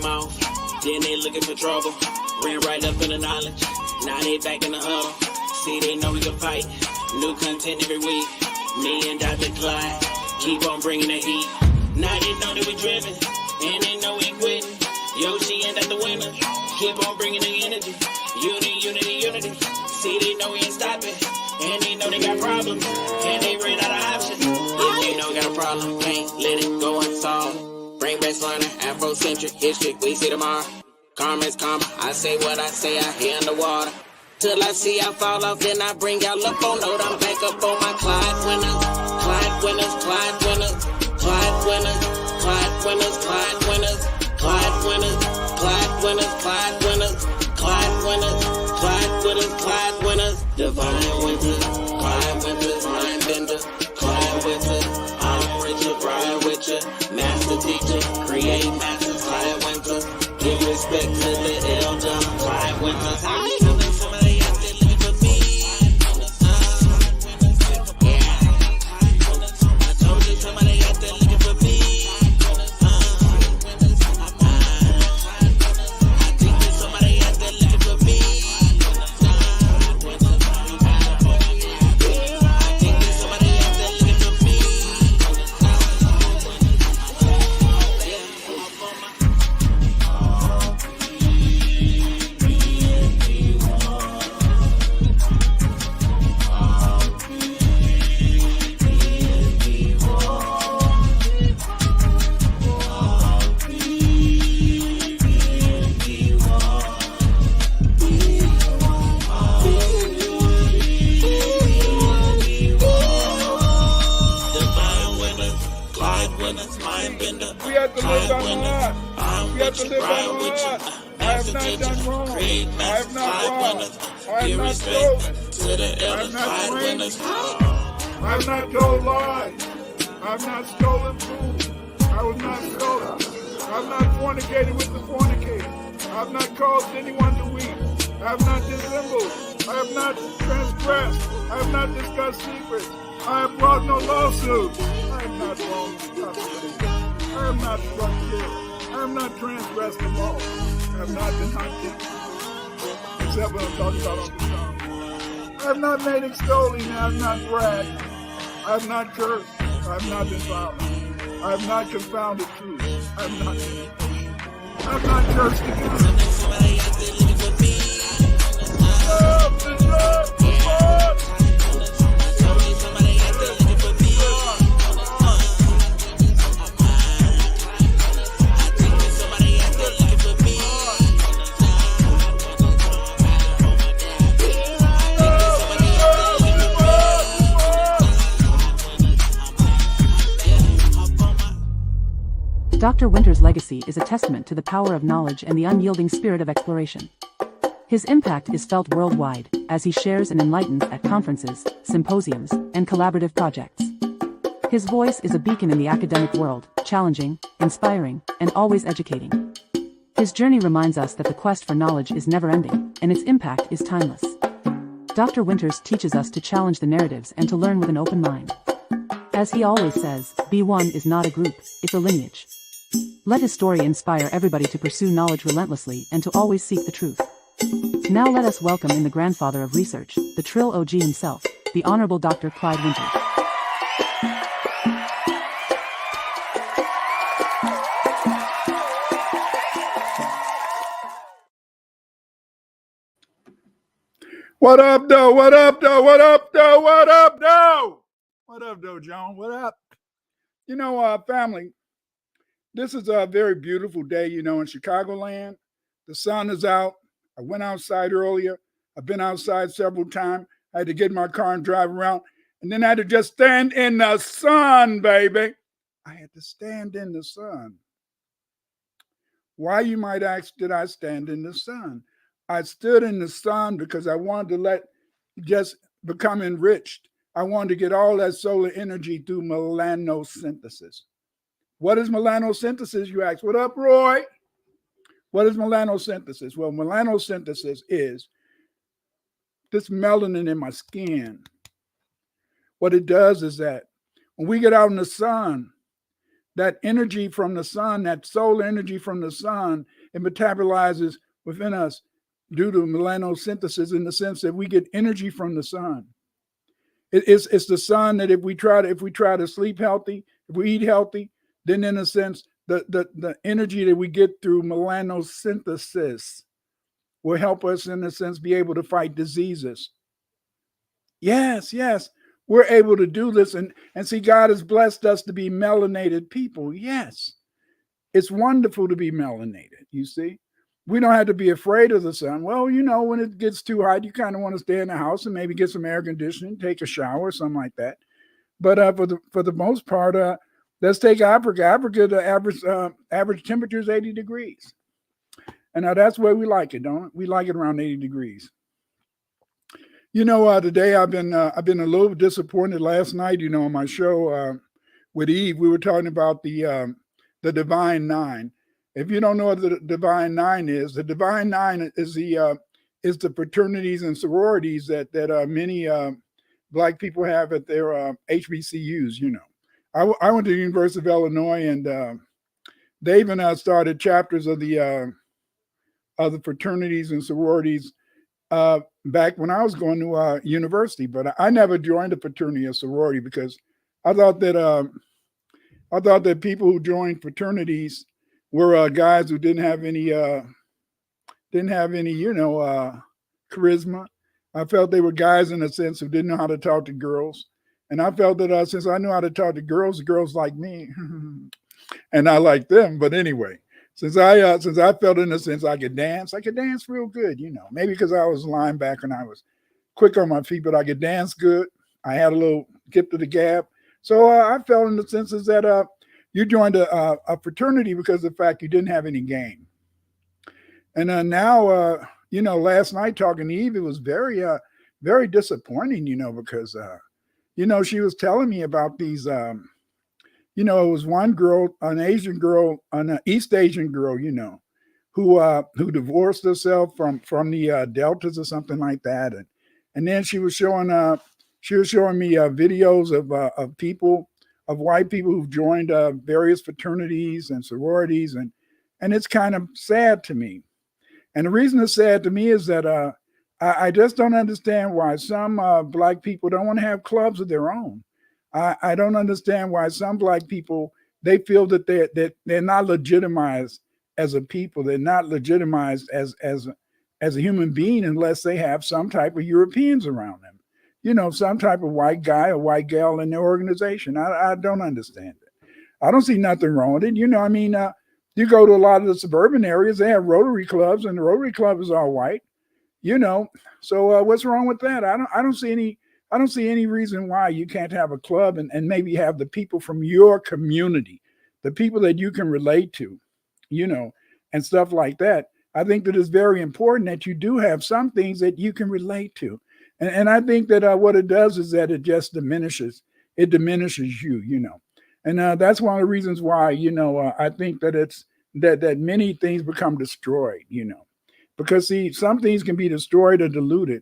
mouth. Then they looking for trouble. Ran right up in the knowledge. Now they back in the huddle. See, they know we can fight. New content every week. Me and Dr. Clyde keep on bringing the heat. Now they know that we driven. And they know we quitting. Yoshi and Dr. Winner keep on bringing the energy. Unity. See, they know we ain't stopping. And they know they got problems. And they ran out of options. If they know we got a problem, can't let it go unsolved. Bring back learning, Afrocentric history, we see tomorrow. Karma's karma, I say what I say, I hear underwater. Till I see I fall off, then I bring y'all up on note. I'm back up on my Clyde winners. Clyde winners, Clyde winners. Clyde winners, Clyde winners, Clyde winners. Clyde winners, Clyde winners, Clyde winners. Clyde winners, Clyde winners, Clyde winners. Divine winters, Clyde winters, mind bender. Clyde winters, I'm Richard, ride with ya. Master teacher, create masters, Clyde winters. Give respect to the elder, Clyde winters. I know somebody out there living for me. I told you somebody out there looking for me. I think there's somebody out there looking for me. We have to live on the line. We have to live on the line. I have not done wrong. I have not robbed. I have not stolen. I have not lynched. I have not told lies. I have not stolen food. I was not stolen. I have not fornicated with the fornicator. I have not caused anyone to weep. I have not dissembled. I have not transgressed. I have not discussed secrets. I have brought no lawsuits. I am not wronged. I am not struck kill. I am not transgressed the law. I have not been hunted. Except when I'm talking about on the song. I have not made extolling. I have not bragged. I have not cursed. I have not been violent. I have not confounded truth. I have not been impatient. I have not cursed against. Dr. Winter's legacy is a testament to the power of knowledge and the unyielding spirit of exploration. His impact is felt worldwide, as he shares and enlightens at conferences, symposiums, and collaborative projects. His voice is a beacon in the academic world, challenging, inspiring, and always educating. His journey reminds us that the quest for knowledge is never-ending, and its impact is timeless. Dr. Winters teaches us to challenge the narratives and to learn with an open mind. As he always says, B1 is not a group, it's a lineage. Let his story inspire everybody to pursue knowledge relentlessly and to always seek the truth. Now let us welcome in the grandfather of research, the Trill OG himself, the Honorable Dr. Clyde Winter. What up, though? What up, though? What up, though? What up, though? What up, though, John? What up? You know, family, this is a very beautiful day, you know, in Chicagoland. The sun is out. I went outside earlier. I've been outside several times. I had to get in my car and drive around. And then I had to just stand in the sun, baby. I had to stand in the sun. Why, you might ask, did I stand in the sun? I stood in the sun because I wanted to just become enriched. I wanted to get all that solar energy through melanosynthesis. What is melanosynthesis, you ask? What up, Roy? What is melanosynthesis? Well, melanosynthesis is this melanin in my skin. What it does is that when we get out in the sun, that energy from the sun, that solar energy from the sun, it metabolizes within us due to melanosynthesis, in the sense that we get energy from the sun. It's the sun that if we try to sleep healthy, if we eat healthy, then in a sense the energy that we get through melanosynthesis will help us, in a sense, be able to fight diseases. Yes, we're able to do this, and see, God has blessed us to be melanated people. Yes, it's wonderful to be melanated. You see, we don't have to be afraid of the sun. Well, when it gets too hot, you kind of want to stay in the house and maybe get some air conditioning, take a shower, something like that. But for the most part, let's take Africa. Africa, the average temperature is 80 degrees. And that's where we like it, don't it? We like it around 80 degrees. Today I've been a little disappointed. Last night, on my show with Eve, we were talking about the Divine Nine. If you don't know what the Divine Nine is, the Divine Nine is the fraternities and sororities that many Black people have at their HBCUs. I went to the University of Illinois, and they even started chapters of the fraternities and sororities back when I was going to university. But I never joined a fraternity or sorority because I thought that people who joined fraternities were guys who didn't have any charisma. I felt they were guys, in a sense, who didn't know how to talk to girls. And I felt that since I knew how to talk to girls, the girls like me, and I like them. But anyway, since I felt, in a sense, I could dance real good, maybe because I was a linebacker and I was quick on my feet, but I could dance good. I had a little gift of the gab. So I felt, in the senses that you joined a fraternity because of the fact you didn't have any game. And now, last night talking to Eve, it was very, very disappointing, because, she was telling me about these, it was one girl, an East Asian girl, who divorced herself from the Deltas or something like that. And then she was showing me videos of people, of white people who've joined various fraternities and sororities. And it's kind of sad to me. And the reason it's sad to me is that I just don't understand why some Black people don't want to have clubs of their own. I don't understand why some Black people, they feel that they're not legitimized as a people. They're not legitimized as a human being unless they have some type of Europeans around them. Some type of white guy or white gal in their organization. I don't understand it. I don't see nothing wrong with it. You go to a lot of the suburban areas, they have Rotary clubs, and the Rotary club is all white. So what's wrong with that? I don't see any reason why you can't have a club and maybe have the people from your community, the people that you can relate to, and stuff like that. I think that it's very important that you do have some things that you can relate to. And I think that what it does is that it just diminishes you, and that's one of the reasons why, I think that it's that many things become destroyed, because see, some things can be destroyed or diluted.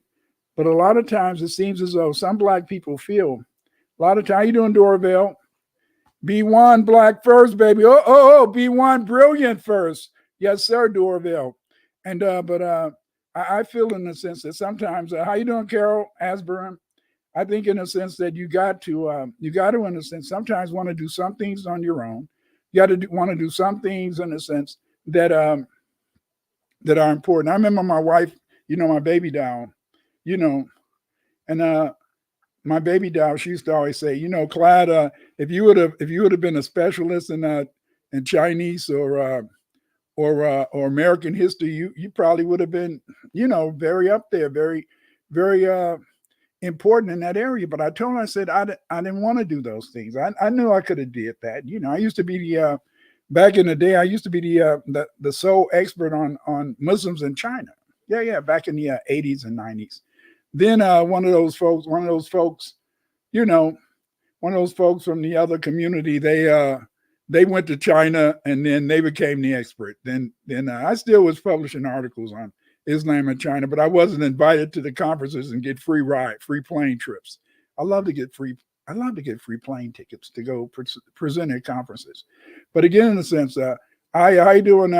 But a lot of times it seems as though some Black people feel, a lot of time, how you doing, Dorville? B1 Black first, baby. Oh, B1 brilliant first. Yes, sir, Dorville. And but I feel, in a sense, that sometimes, how you doing, Carol Asburn? I think, in a sense, that you got to, in a sense, sometimes want to do some things on your own. You got to want to do some things, in a sense, that are important. I remember my wife, my baby doll, and my baby doll, she used to always say, Clyde, if you would have been a specialist in Chinese or American history, you probably would have been, very up there, very, very important in that area. But I told her, I said, I didn't want to do those things. I knew I could have did that. I used to be back in the day, I used to be the sole expert on Muslims in China. Yeah, back in the 80s and 90s. Then one of those folks from the other community, they went to China and then they became the expert. Then I still was publishing articles on Islam in China, but I wasn't invited to the conferences and get free plane trips. I love to get free plane tickets to go present at conferences. But again, in a sense, Hi, how you doing,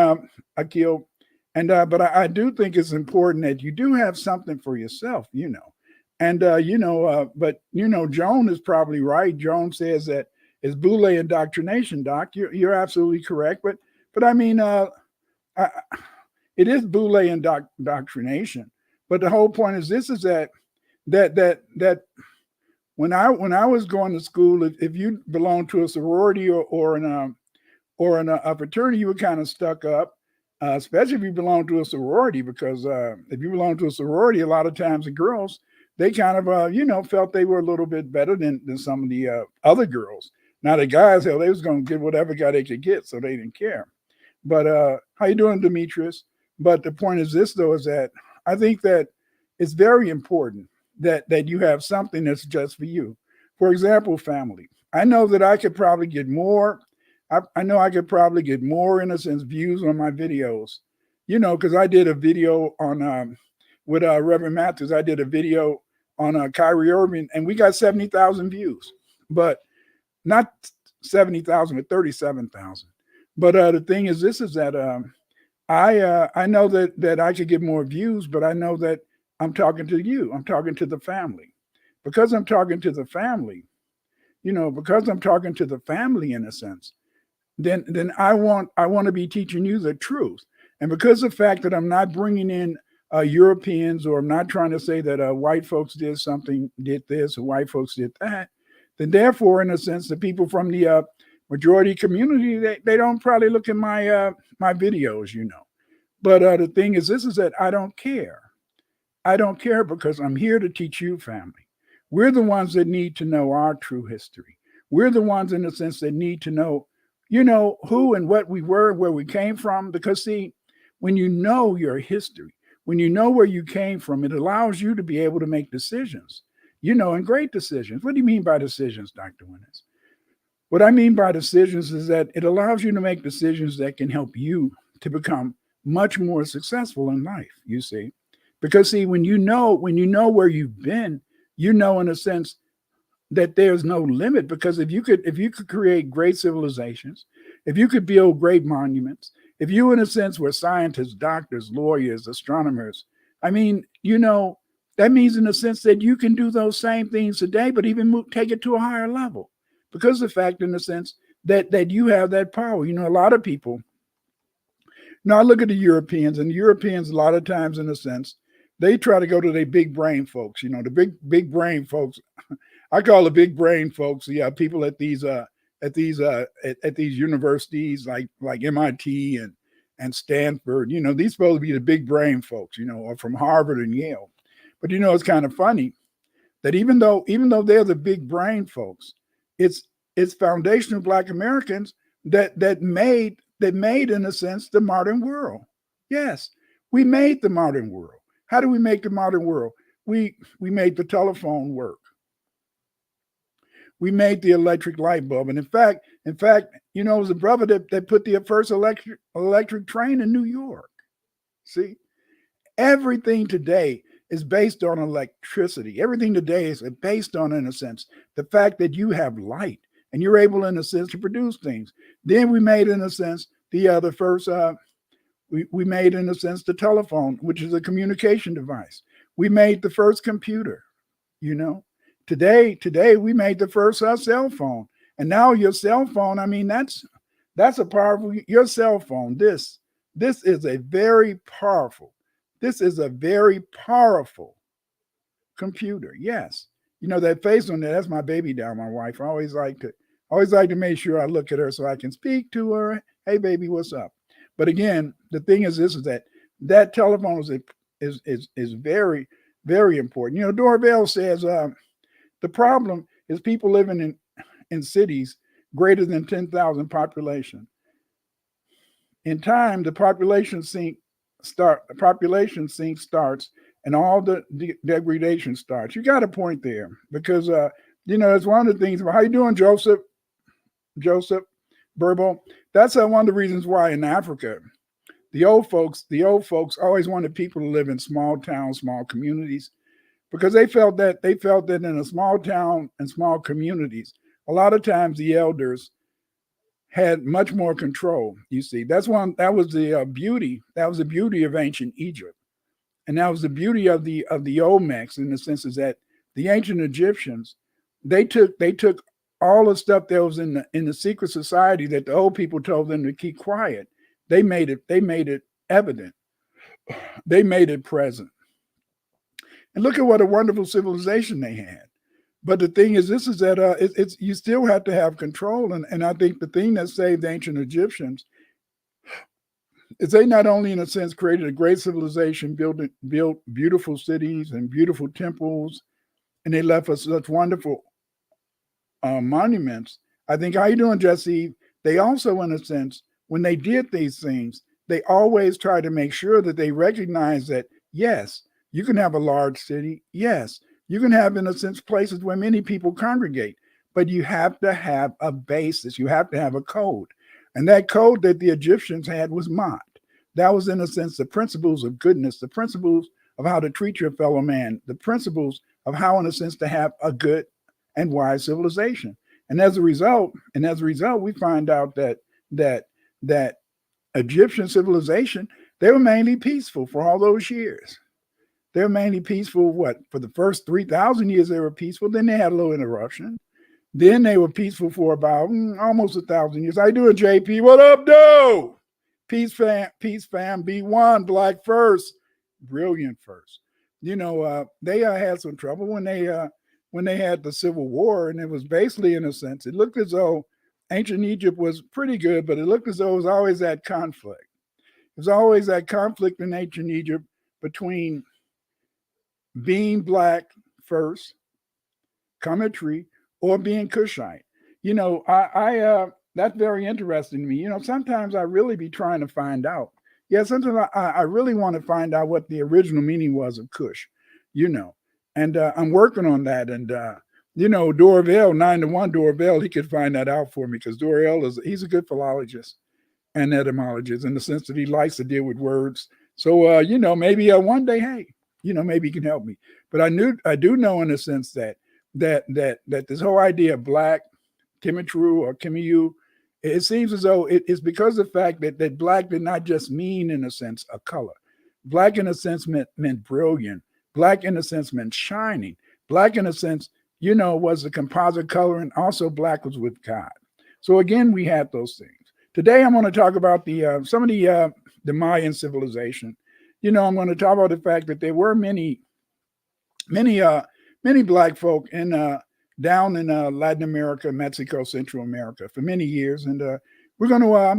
Akil? And but I do think it's important that you do have something for yourself, And but Joan is probably right. Joan says that it's Boule indoctrination, Doc. You're absolutely correct. But I mean, I, it is Boule indoctrination. But the whole point is this: is that when I was going to school, if you belong to a sorority or in a fraternity, you were kind of stuck up, especially if you belong to a sorority, because if you belong to a sorority, a lot of times the girls, they kind of, felt they were a little bit better than some of the other girls. Now the guys, hell, they was going to get whatever guy they could get, so they didn't care. But how you doing, Demetrius? But the point is this, though, is that I think that it's very important that you have something that's just for you. For example, family. I know that I could probably get more. I know I could probably get more, in a sense, views on my videos, because I did a video on with Reverend Matthews. I did a video on Kyrie Irving, and we got 70,000 views, but not 70,000, but 37,000. But the thing is, this is that I know that I could get more views, but I know that I'm talking to you. I'm talking to the family, because I'm talking to the family. Because I'm talking to the family, in a sense. Then I want to be teaching you the truth. And because of the fact that I'm not bringing in Europeans, or I'm not trying to say that white folks did this, or white folks did that, then therefore, in a sense, the people from the majority community, they don't probably look at my my videos, But the thing is, this is that I don't care. I don't care, because I'm here to teach you, family. We're the ones that need to know our true history. We're the ones, in a sense, that need to know who and what we were, where we came from. Because see, when you know your history, when you know where you came from, it allows you to be able to make decisions, and great decisions. What do you mean by decisions, Dr. Winners? What I mean by decisions is that it allows you to make decisions that can help you to become much more successful in life, you see. Because see, when you know where you've been, in a sense, that there's no limit. Because if you could create great civilizations, if you could build great monuments, if you, in a sense, were scientists, doctors, lawyers, astronomers, I mean, that means, in a sense, that you can do those same things today, but even take it to a higher level, because of the fact, in a sense, that you have that power. A lot of people. Now I look at the Europeans, and the Europeans, a lot of times, in a sense, they try to go to their big brain folks. The big brain folks. I call the big brain folks, people at these universities like MIT and Stanford. These supposed to be the big brain folks, or from Harvard and Yale. But it's kind of funny that even though they're the big brain folks, it's foundational Black Americans that made, in a sense, the modern world. Yes, we made the modern world. How do we make the modern world? We made the telephone work. We made the electric light bulb. And in fact, it was a brother that put the first electric train in New York. See, everything today is based on electricity. Everything today is based on, in a sense, the fact that you have light and you're able, in a sense, to produce things. Then we made, in a sense, the first, we made, in a sense, the telephone, which is a communication device. We made the first computer, Today we made the first cell phone. And now your cell phone, I mean, that's a powerful, your cell phone. This is a very powerful computer. Yes. That face on there, that's my baby doll, my wife. I always like to make sure I look at her so I can speak to her. Hey baby, what's up? But again, the thing is this, is that telephone is very, very important. Dorvell says the problem is people living in cities greater than 10,000 population. In time, the population sink starts, and all the degradation starts. You got a point there, because it's one of the things. How you doing, Joseph Burbo? That's one of the reasons why in Africa, the old folks always wanted people to live in small towns, small communities, because they felt that in a small town and small communities, a lot of times the elders had much more control. You see, that was the beauty. That was the beauty of ancient Egypt, and that was the beauty of the Olmecs, in the sense is that the ancient Egyptians, they took all the stuff that was in the secret society that the old people told them to keep quiet. They made it evident. They made it present. And look at what a wonderful civilization they had. But the thing is, this is that it's you still have to have control. And I think the thing that saved the ancient Egyptians is they not only, in a sense, created a great civilization, built beautiful cities and beautiful temples, and they left us such wonderful monuments. I think, how you doing, Jesse? They also, in a sense, when they did these things, they always try to make sure that they recognize that, yes, you can have a large city. Yes, you can have, in a sense, places where many people congregate, but you have to have a basis. You have to have a code. And that code that the Egyptians had was Ma'at. That was, in a sense, the principles of goodness, the principles of how to treat your fellow man, the principles of how, in a sense, to have a good and wise civilization. And as a result, we find out that Egyptian civilization, they were mainly peaceful for all those years. They were mainly peaceful, for the first 3,000 years they were peaceful. Then they had a little interruption. Then they were peaceful for about almost 1,000 years. How you doing, JP? What up, dude? Peace fam, be one, black first. Brilliant first. They had some trouble when they had the Civil War, and it was basically, in a sense, it looked as though ancient Egypt was pretty good, but it looked as though it was always that conflict. It was always that conflict in ancient Egypt between being black first, Cometry, or being Cushite. That's very interesting to me. Sometimes I really be trying to find out. Yeah, sometimes I really want to find out what the original meaning was of Cush, and I'm working on that. And, Dorvell, 9-1 Dorvell, he could find that out for me, because Dorvell he's a good philologist and etymologist, in the sense that he likes to deal with words. So, maybe one day, hey, maybe he can help me. But I do know, in a sense, that this whole idea of black, Kimitru or Kimiyu, it seems as though it's because of the fact that black did not just mean, in a sense, a color. Black, in a sense, meant brilliant. Black, in a sense, meant shining. Black, in a sense, was the composite color, and also black was with God. So again, we had those things. Today, I'm going to talk about some of the Mayan civilization. I'm going to talk about the fact that there were many black folk down in Latin America, Mexico, Central America for many years, and I'm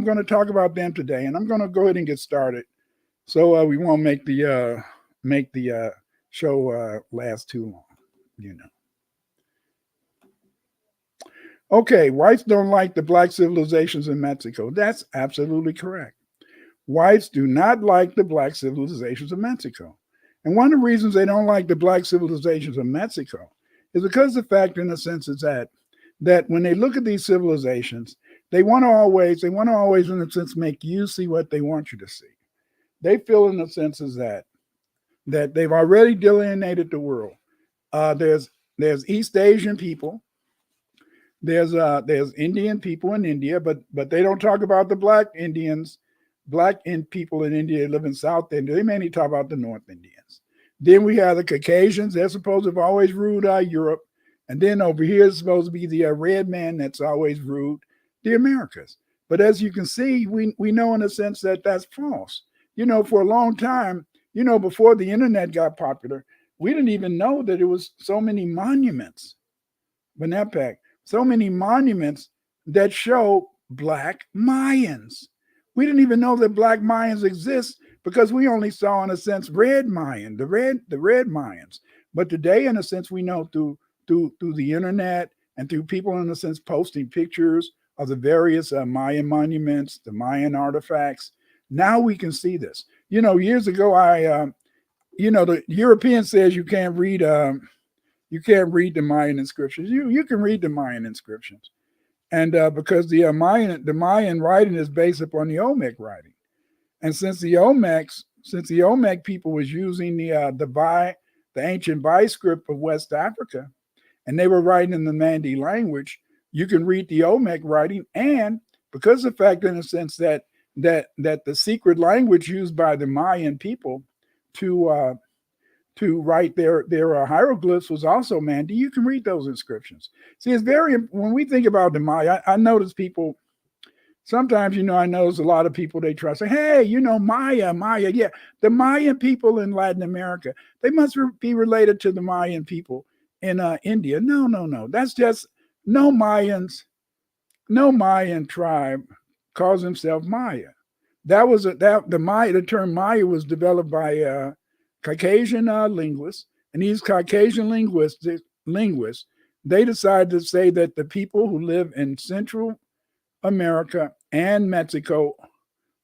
going to talk about them today. And I'm going to go ahead and get started, so we won't make the show last too long. Okay, whites don't like the black civilizations in Mexico. That's absolutely correct. Whites do not like the black civilizations of Mexico. And one of the reasons they don't like the black civilizations of Mexico is because the fact, in a sense, is that when they look at these civilizations, they want to always, in a sense, make you see what they want you to see. They feel, in a sense, is that they've already delineated the world. There's East Asian people. There's Indian people in India, but they don't talk about the black Indians. Black people in India live in South India. They mainly talk about the North Indians. Then we have the Caucasians. They're supposed to have always ruled Europe. And then over here is supposed to be the red man that's always ruled the Americas. But as you can see, we know, in a sense, that that's false. For a long time, before the internet got popular, we didn't even know that it was so many monuments, Benepac, so many monuments that show black Mayans. We didn't even know that black Mayans exist, because we only saw, in a sense, red Mayan, the red Mayans. But today, in a sense, we know through the internet and through people, in a sense, posting pictures of the various Mayan monuments, the Mayan artifacts. Now we can see this. Years ago, the European says you can't read the Mayan inscriptions. You can read the Mayan inscriptions, and because the Mayan writing is based upon the Olmec writing. And since the Olmec people was using the ancient Bai script of West Africa, and they were writing in the Mandi language, you can read the Olmec writing and because of the fact, in a sense, that the secret language used by the Mayan people to write their hieroglyphs was also Mandy. You can read those inscriptions. See, it's very, when we think about the Maya, I notice people, sometimes, I notice a lot of people, they try to say, hey, Maya, yeah, the Mayan people in Latin America, they must be related to the Mayan people in India. No. That's just, no Mayan tribe calls himself Maya. The term Maya was developed by Caucasian linguists, and these Caucasian linguists, they decided to say that the people who live in Central America and Mexico,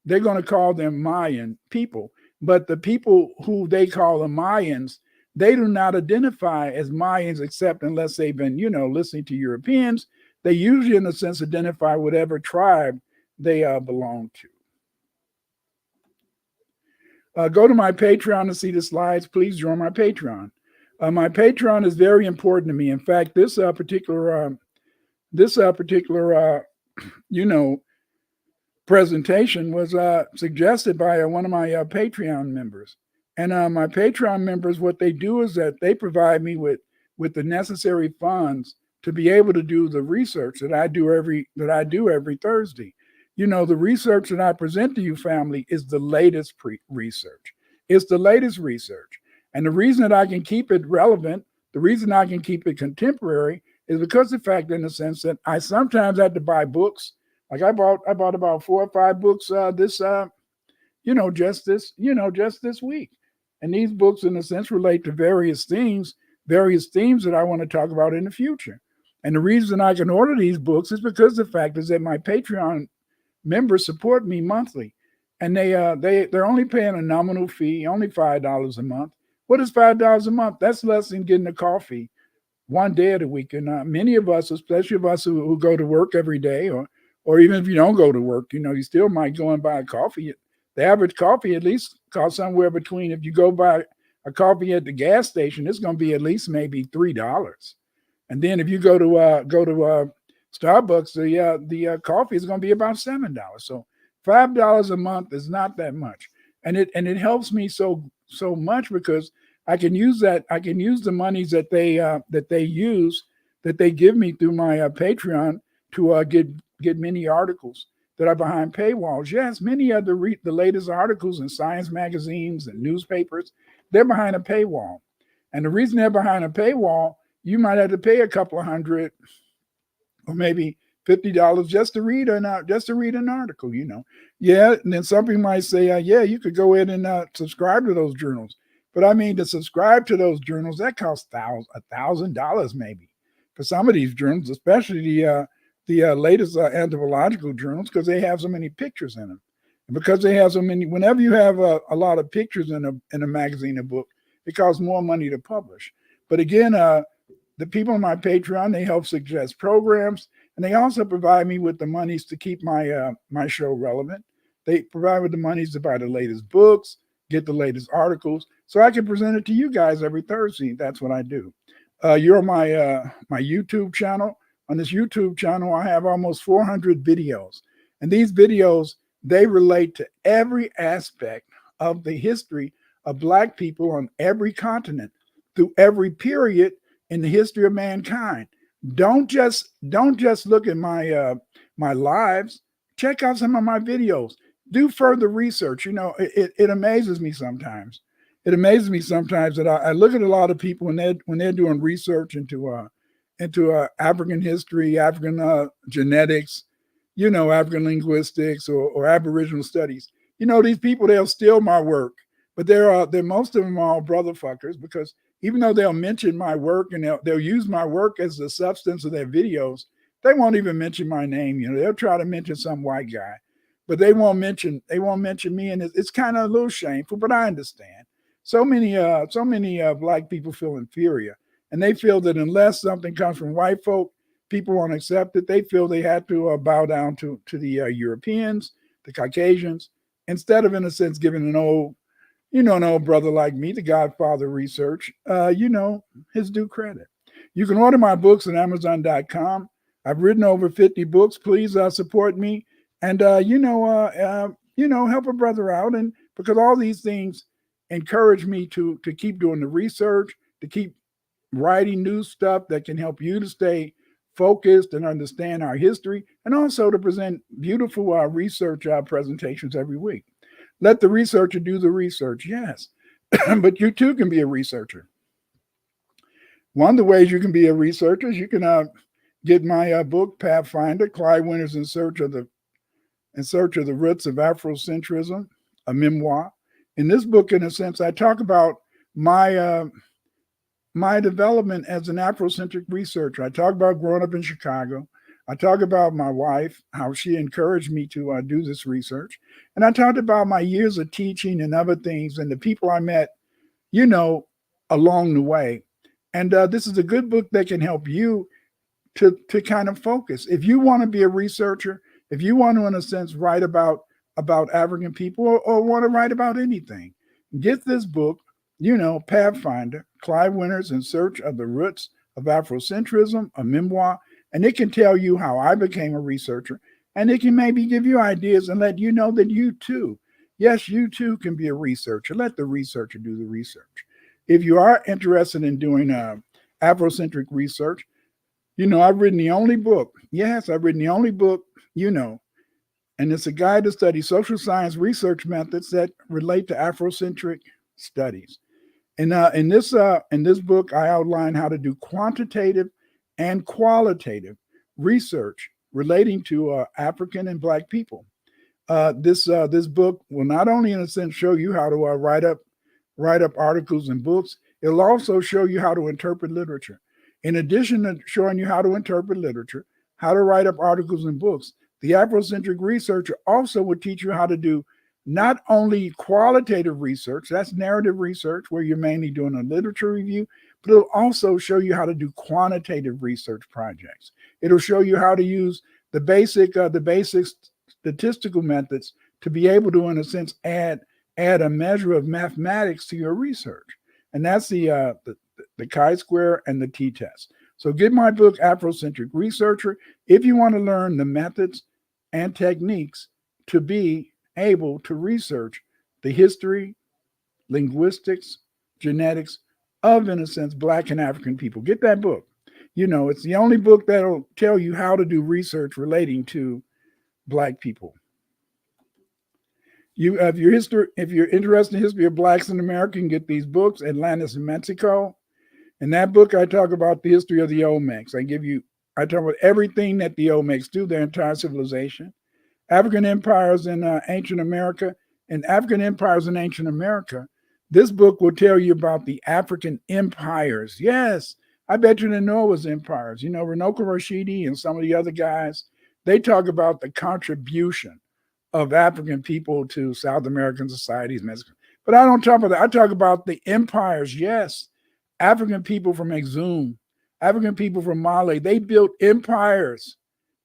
they're going to call them Mayan people. But the people who they call the Mayans, they do not identify as Mayans except unless they've been, listening to Europeans. They usually, in a sense, identify whatever tribe they belong to. Go to my Patreon to see the slides. Please join my Patreon. My Patreon is very important to me. In fact, this particular presentation was suggested by one of my Patreon members. And my Patreon members, what they do is that they provide me with the necessary funds to be able to do the research that I do every Thursday. The research that I present to you, family, is the latest research. It's the latest research. And the reason that I can keep it relevant, the reason I can keep it contemporary, is because of the fact, in the sense that I sometimes have to buy books. Like I bought about 4 or 5 books just this week. And these books, in a sense, relate to various themes that I want to talk about in the future. And the reason I can order these books is because the fact is that my Patreon members support me monthly, and they're only paying a nominal fee, only $5 a month. What is $5 a month? That's less than getting a coffee one day of the week. And many of us, especially of us who go to work every day, or even if you don't go to work, you still might go and buy a coffee. The average coffee at least costs somewhere between, if you go buy a coffee at the gas station, it's going to be at least maybe $3. And then if you go to Starbucks, the coffee is going to be about $7. So $5 a month is not that much, and it helps me so much because I can use the monies that they give me through my Patreon to get many articles that are behind paywalls. Yes, many of the latest articles in science magazines and newspapers, they're behind a paywall, and the reason they're behind a paywall, you might have to pay a couple of $100 or maybe $50 just to read an article, Yeah, and then some people might say, yeah, you could go ahead and subscribe to those journals. But I mean, to subscribe to those journals, that costs $1,000 maybe for some of these journals, especially the latest anthropological journals, because they have so many pictures in them. And because they have so many, whenever you have a lot of pictures in a magazine or book, it costs more money to publish. But again, the people on my Patreon, they help suggest programs, and they also provide me with the monies to keep my my show relevant. They provide with the monies to buy the latest books, get the latest articles, so I can present it to you guys every Thursday. That's what I do. You're on my YouTube channel. On this YouTube channel, I have almost 400 videos, and these videos, they relate to every aspect of the history of Black people on every continent through every period in the history of mankind. Don't just look at my my lives. Check out some of my videos. Do further research. It amazes me sometimes. It amazes me sometimes that I look at a lot of people when they're doing research into African history, African genetics, African linguistics or Aboriginal studies. These people, they'll steal my work, but they're most of them are all brother fuckers, because even though they'll mention my work and they'll use my work as the substance of their videos, they won't even mention my name. They'll try to mention some white guy, but they won't mention me, and it's kind of a little shameful. But I understand. So many Black people feel inferior, and they feel that unless something comes from white folk, people won't accept it. They feel they have to bow down to the Europeans, the Caucasians, instead of, in a sense, giving an old brother like me, the Godfather research, his due credit. You can order my books at Amazon.com. I've written over 50 books. Please support me. and help a brother out, and because all these things encourage me to keep doing the research, to keep writing new stuff that can help you to stay focused and understand our history, and also to present beautiful research presentations every week. Let the researcher do the research, yes, but you too can be a researcher. One of the ways you can be a researcher is you can get my book, Pathfinder: Clive Winter's in Search of the Roots of Afrocentrism, a memoir. In this book, in a sense, I talk about my development as an Afrocentric researcher. I talk about growing up in Chicago. I talk about my wife, how she encouraged me to do this research. And I talked about my years of teaching and other things and the people I met, along the way. And this is a good book that can help you to kind of focus. If you want to be a researcher, if you want to, in a sense, write about African people, or want to write about anything, get this book, Pathfinder: Clive Winter's In Search of the Roots of Afrocentrism, a memoir, and it can tell you how I became a researcher, and it can maybe give you ideas and let you know that you too, yes, you too can be a researcher. Let the researcher do the research. If you are interested in doing Afrocentric research, I've written the only book. Yes, I've written the only book, and it's a guide to study social science research methods that relate to Afrocentric studies. And in this book, I outline how to do quantitative and qualitative research relating to African and Black people. This book will not only, in a sense, show you how to write up articles and books. It'll also show you how to interpret literature. In addition to showing you how to interpret literature, how to write up articles and books, the Afrocentric researcher also will teach you how to do not only qualitative research, that's narrative research where you're mainly doing a literature review, but it'll also show you how to do quantitative research projects. It'll show you how to use the basic statistical methods to be able to, in a sense, add a measure of mathematics to your research. And that's the chi-square and the t-test. So get my book, Afrocentric Researcher, if you want to learn the methods and techniques to be able to research the history, linguistics, genetics of, in a sense, Black and African people. Get that book. It's the only book that'll tell you how to do research relating to Black people. If you're interested in the history of Blacks in America, you can get these books, Atlantis and Mexico. In that book, I talk about the history of the Olmecs. I talk about everything that the Olmecs do, their entire civilization. African empires in ancient America, and African empires in ancient America. This book will tell you about the African empires. Yes, I bet you didn't know it was empires. Runoko Rashidi and some of the other guys, they talk about the contribution of African people to South American societies, Mexico. But I don't talk about that. I talk about the empires. Yes, African people from Exum, African people from Mali, they built empires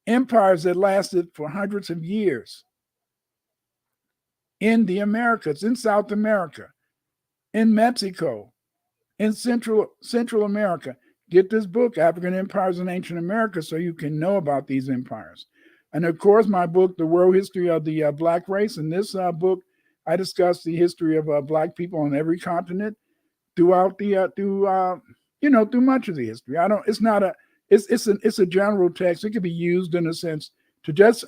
that lasted for hundreds of years in the Americas, in South America, in Mexico, in Central America. Get this book, African Empires in Ancient America, so you can know about these empires. And of course, my book, The World History of the Black Race. In this book, I discuss the history of Black people on every continent throughout through much of the history. It's a general text. It can be used, in a sense, to just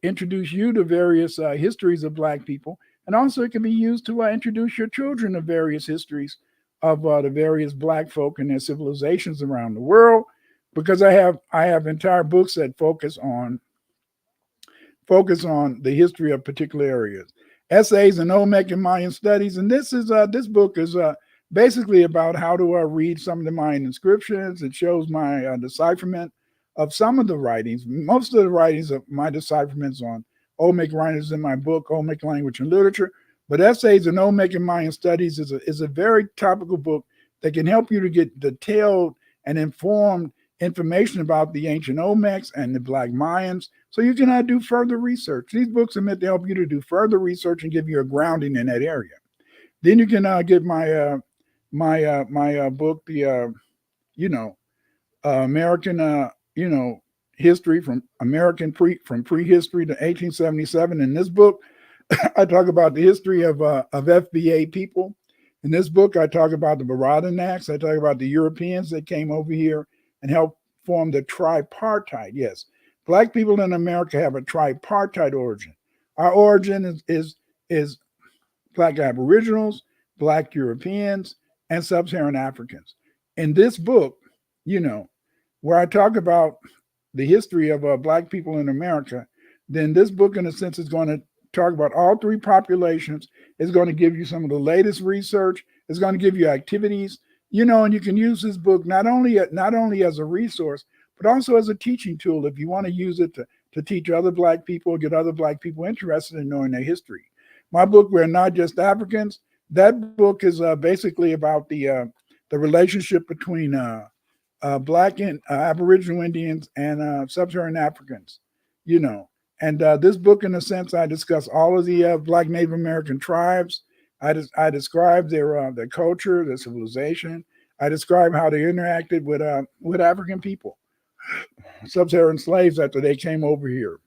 introduce you to various histories of Black people. And also it can be used to introduce your children to various histories of the various Black folk and their civilizations around the world, because I have entire books that focus on the history of particular areas. Essays in Olmec and Mayan studies. And this book is basically about how to read some of the Mayan inscriptions. It shows my decipherment of some of the writings. Most of the writings of my decipherments on Olmec writers in my book, Olmec Language and Literature. But Essays in Olmec and Mayan Studies is a very topical book that can help you to get detailed and informed information about the ancient Olmecs and the Black Mayans, so you can do further research. These books are meant to help you to do further research and give you a grounding in that area. Then you can get my book, the American history from prehistory to 1877. In this book, I talk about the history of FBA people. In this book, I talk about the Baradanacs. I talk about the Europeans that came over here and helped form the tripartite. Yes, Black people in America have a tripartite origin. Our origin is Black Aboriginals, Black Europeans, and Sub-Saharan Africans. In this book, where I talk about the history of Black people in America, then this book, in a sense, is going to talk about all three populations. It's going to give you some of the latest research. It's going to give you activities, and you can use this book not only as a resource, but also as a teaching tool if you want to use it to teach other Black people, get other Black people interested in knowing their history. My book, We're Not Just Africans, that book is basically about the relationship between Black and Aboriginal Indians and Sub-Saharan Africans, And this book, in a sense, I discuss all of the Black Native American tribes. I describe their culture, their civilization. I describe how they interacted with African people, Sub-Saharan slaves after they came over here.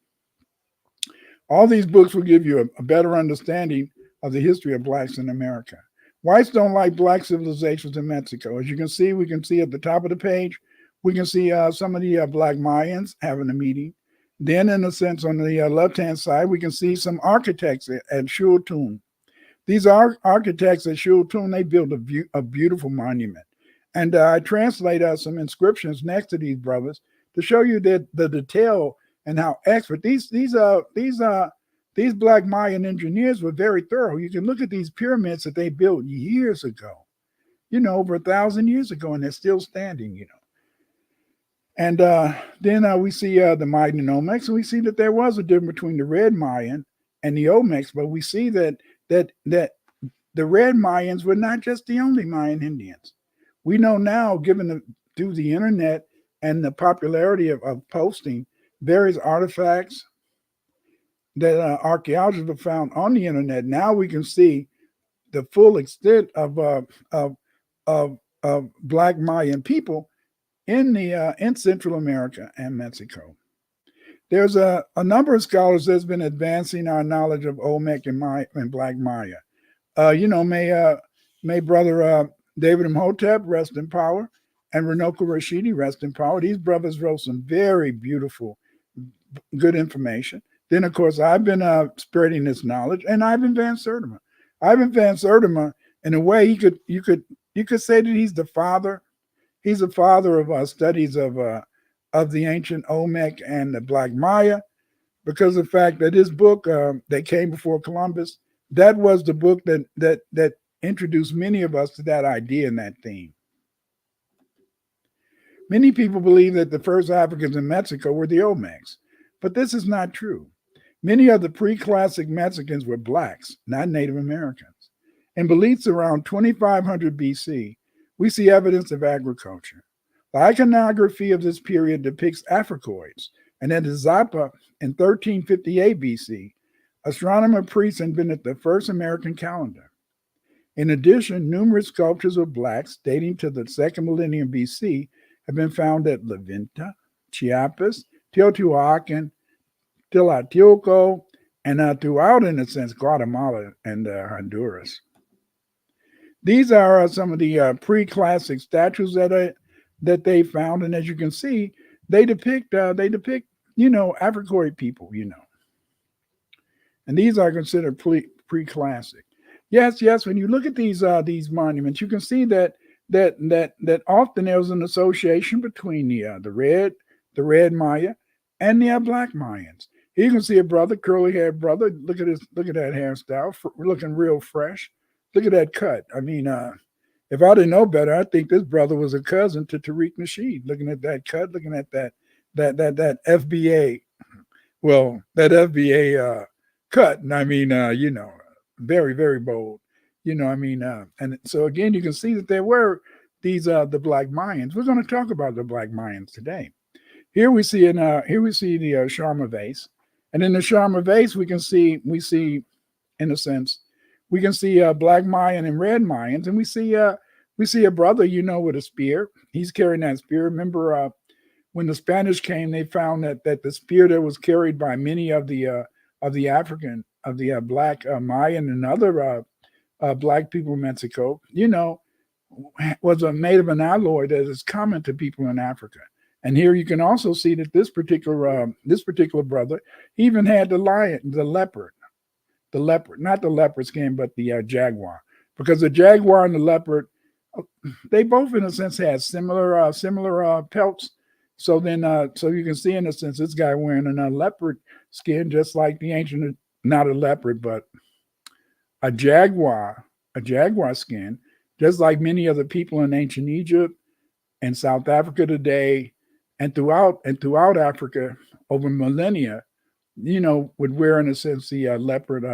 All these books will give you a better understanding of the history of Blacks in America. Whites don't like Black civilizations in Mexico. As you can see, we can see at the top of the page, we can see some of the Black Mayans having a meeting. Then, in a sense, on the left-hand side, we can see some architects at Shultun. These architects at Shultun, they built a beautiful monument. And I translate some inscriptions next to these brothers to show you that the detail and how expert these Black Mayan engineers were very thorough. You can look at these pyramids that they built years ago, over 1,000 years ago, and they're still standing, And then we see the Mayan and Olmecs, and we see that there was a difference between the Red Mayan and the Olmecs, but we see that the Red Mayans were not just the only Mayan Indians. We know now, through the internet and the popularity of posting various artifacts that archaeologists have found on the internet, now we can see the full extent of Black Mayan people in Central America and Mexico. There's a number of scholars that's been advancing our knowledge of Olmec and Black Maya. May Brother David Imhotep rest in power, and Runoko Rashidi rest in power. These brothers wrote some very beautiful, good information. Then, of course, I've been spreading this knowledge, and Ivan Van Sertima. Ivan Van Sertima, in a way, you could say that he's the father. He's the father of studies of the ancient Olmec and the Black Maya, because of the fact that his book that came before Columbus, that was the book that introduced many of us to that idea and that theme. Many people believe that the first Africans in Mexico were the Olmecs, but this is not true. Many of the pre-classic Mexicans were Blacks, not Native Americans. In beliefs around 2500 BC, we see evidence of agriculture. The iconography of this period depicts Africoids, and at Zappa in 1358 BC, astronomer priests invented the first American calendar. In addition, numerous sculptures of Blacks dating to the second millennium BC have been found at La Venta, Chiapas, Teotihuacan, Tlatelolco, and throughout, in a sense, Guatemala and Honduras. These are some of the pre-classic statues that they found, and as you can see, they depict Africoid people, and these are considered pre-classic. Yes. When you look at these monuments, you can see that often there was an association between the red Maya and the Black Mayans. Here you can see a brother, curly-haired brother. Look at that hairstyle, looking real fresh. Look at that cut. I mean, if I didn't know better, I think this brother was a cousin to Tariq Nasheed. Looking at that cut, looking at that FBA, that FBA cut. And I mean, very, very bold. And so again, you can see that there were these the Black Mayans. We're going to talk about the Black Mayans today. Here we see the Sharma vase, and in the Sharma vase we see in a sense. We can see Black Mayan and Red Mayans, and we see a brother, with a spear. He's carrying that spear. Remember when the Spanish came, they found that the spear that was carried by many of the Black Mayan and other Black people in Mexico, was made of an alloy that is common to people in Africa. And here you can also see that this particular brother, he even had the leopard, not the leopard skin, but the jaguar, because the jaguar and the leopard, they both in a sense had similar pelts. So you can see in a sense this guy wearing a leopard skin, just like the ancient, not a leopard, but a jaguar skin, just like many other people in ancient Egypt and South Africa today, and throughout Africa over millennia, would wear in a sense the leopard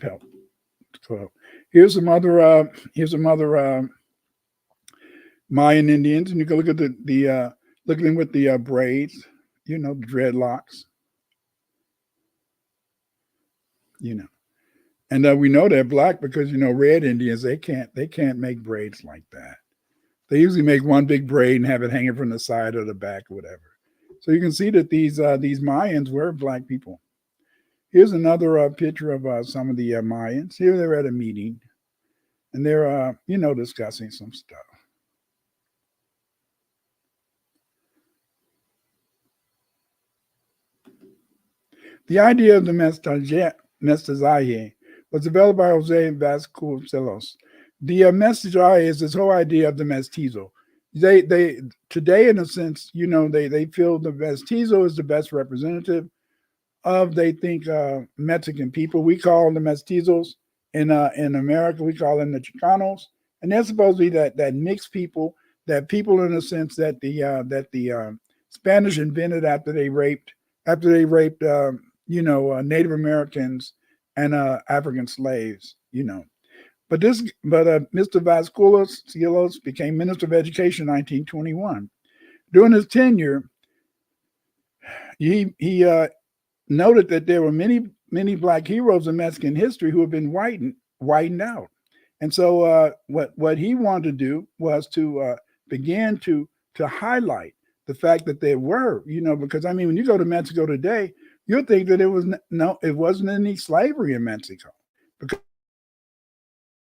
pelt. So here's some other Mayan Indians, and you can look at look at them with the braids, the dreadlocks, and we know they're Black because red Indians, they can't make braids like that. They usually make one big braid and have it hanging from the side or the back or whatever. So you can see that these Mayans were Black people. Here's another picture of some of the Mayans. Here they're at a meeting, and they're discussing some stuff. The idea of the mestizaje was developed by Jose Vasconcelos. The mestizaje is this whole idea of the mestizo. They today, in a sense, they feel the mestizo is the best representative of, they think, Mexican people. We call them mestizos in America. We call them the Chicanos, and they're supposed to be that mixed people, that people in a sense that the Spanish invented after they raped Native Americans and African slaves. But Mr. Vasconcelos became Minister of Education in 1921. During his tenure, he noted that there were many Black heroes in Mexican history who have been whitened out. And so what he wanted to do was to begin to highlight the fact that there were, because when you go to Mexico today, you'll think that it wasn't any slavery in Mexico, because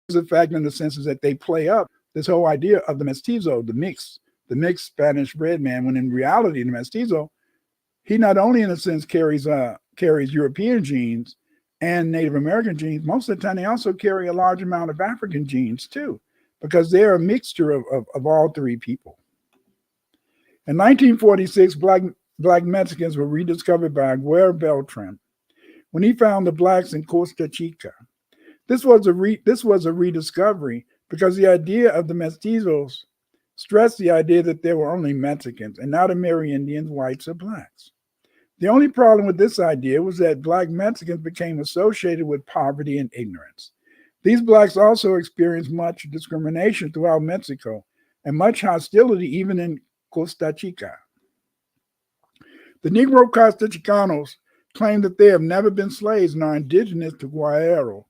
the fact in the sense is that they play up this whole idea of the mestizo, the mixed Spanish red man, when in reality the mestizo, he not only in a sense carries European genes and Native American genes, most of the time they also carry a large amount of African genes too, because they're a mixture of all three people. In 1946, Black Mexicans were rediscovered by Aguirre Beltran when he found the Blacks in Costa Chica. This was a rediscovery because the idea of the mestizos stressed the idea that there were only Mexicans and not Amerindians, whites, or Blacks. The only problem with this idea was that Black Mexicans became associated with poverty and ignorance. These Blacks also experienced much discrimination throughout Mexico and much hostility even in Costa Chica. The Negro Costa Chicanos claim that they have never been slaves and are indigenous to Guerrero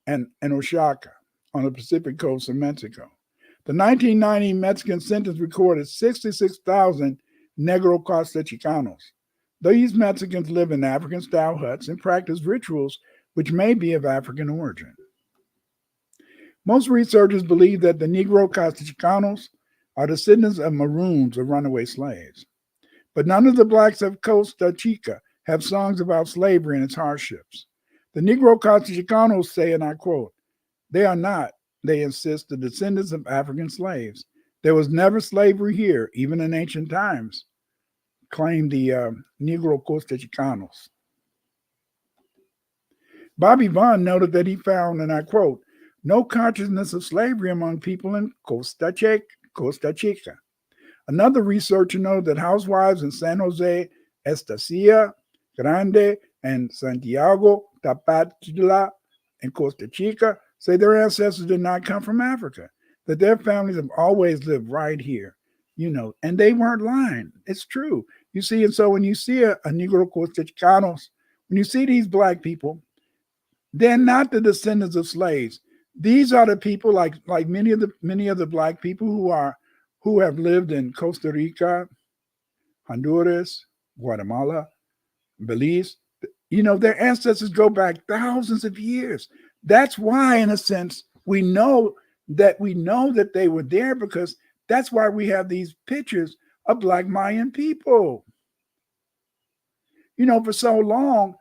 and Oaxaca on the Pacific coast of Mexico. The 1990 Mexican census recorded 66,000 Negro Costa Chicanos. These Mexicans live in African-style huts and practice rituals which may be of African origin. Most researchers believe that the Negro Costa Chicanos are descendants of Maroons or runaway slaves. But none of the Blacks of Costa Chica have songs about slavery and its hardships. The Negro Costa Chicanos say, and I quote, "They are not, they insist, the descendants of African slaves. There was never slavery here, even in ancient times," claimed the Negro Costa Chicanos. Bobby Vaughn noted that he found, and I quote, "no consciousness of slavery among people in Costa Chica. Another researcher noted that housewives in San Jose, Estacia Grande, and Santiago Tapatula in Costa Chica say their ancestors did not come from Africa, that their families have always lived right here, and they weren't lying. It's true. You see, and so when you see a Negro Costa Chicanos, when you see these Black people, they're not the descendants of slaves. These are the people, like many of the Black people who have lived in Costa Rica, Honduras, Guatemala, Belize. You know, their ancestors go back thousands of years. That's why, in a sense, we know that they were there, because that's why we have these pictures of Black Mayan people. You know, for so long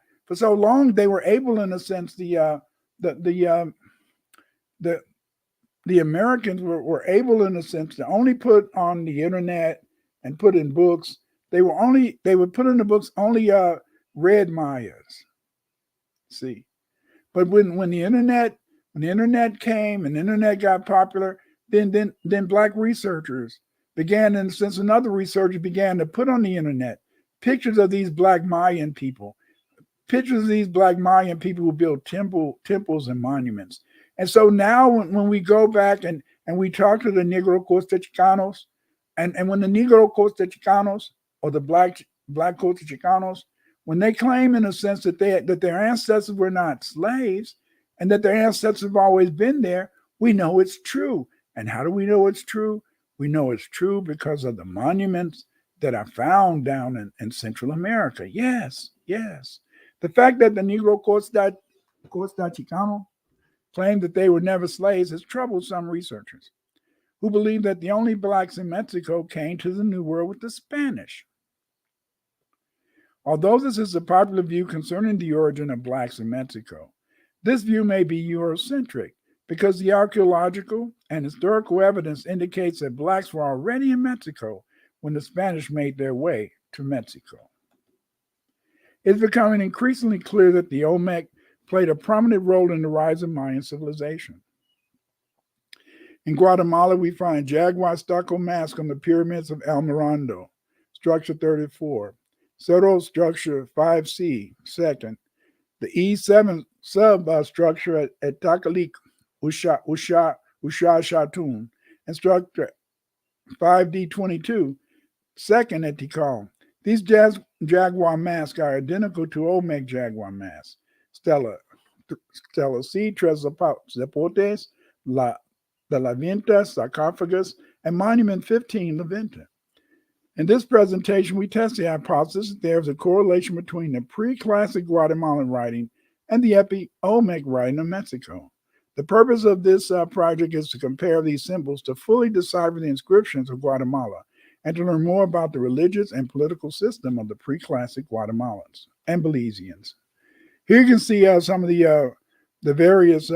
they were able, in a sense, the Americans were able, in a sense, to only put on the internet and put in books. They would put in the books only red Mayas. See, but when the internet came and the internet got popular, then Black researchers began, in a sense, another researcher began to put on the internet pictures of these Black Mayan people, pictures of these Black Mayan people who built temples and monuments. And so now when we go back and we talk to the Negro Costa Chicanos, and when the Negro Costa Chicanos or the Black Costa Chicanos, when they claim, in a sense, that their ancestors were not slaves and that their ancestors have always been there, we know it's true. And how do we know it's true? We know it's true because of the monuments that are found down in Central America. Yes. The fact that the Negro Costa Chicano claimed that they were never slaves has troubled some researchers who believe that the only Blacks in Mexico came to the New World with the Spanish. Although this is a popular view concerning the origin of Blacks in Mexico, this view may be Eurocentric because the archaeological and historical evidence indicates that Blacks were already in Mexico when the Spanish made their way to Mexico. It's becoming increasingly clear that the Olmec played a prominent role in the rise of Mayan civilization. In Guatemala, we find jaguar stucco mask on the pyramids of El Mirando, structure 34, Cerro structure 5C, second, the E7 substructure at Takalik, Usha Shatun, and structure 5D22, second at Tikal. These jaguar masks are identical to Olmec jaguar masks. Stela C, Tres Zapotes, the La Venta, sarcophagus, and Monument 15, La Venta. In this presentation, we test the hypothesis that there is a correlation between the pre-classic Guatemalan writing and the epi-Olmec writing of Mexico. The purpose of this project is to compare these symbols to fully decipher the inscriptions of Guatemala and to learn more about the religious and political system of the pre-classic Guatemalans and Belizeans. Here you can see some of the various,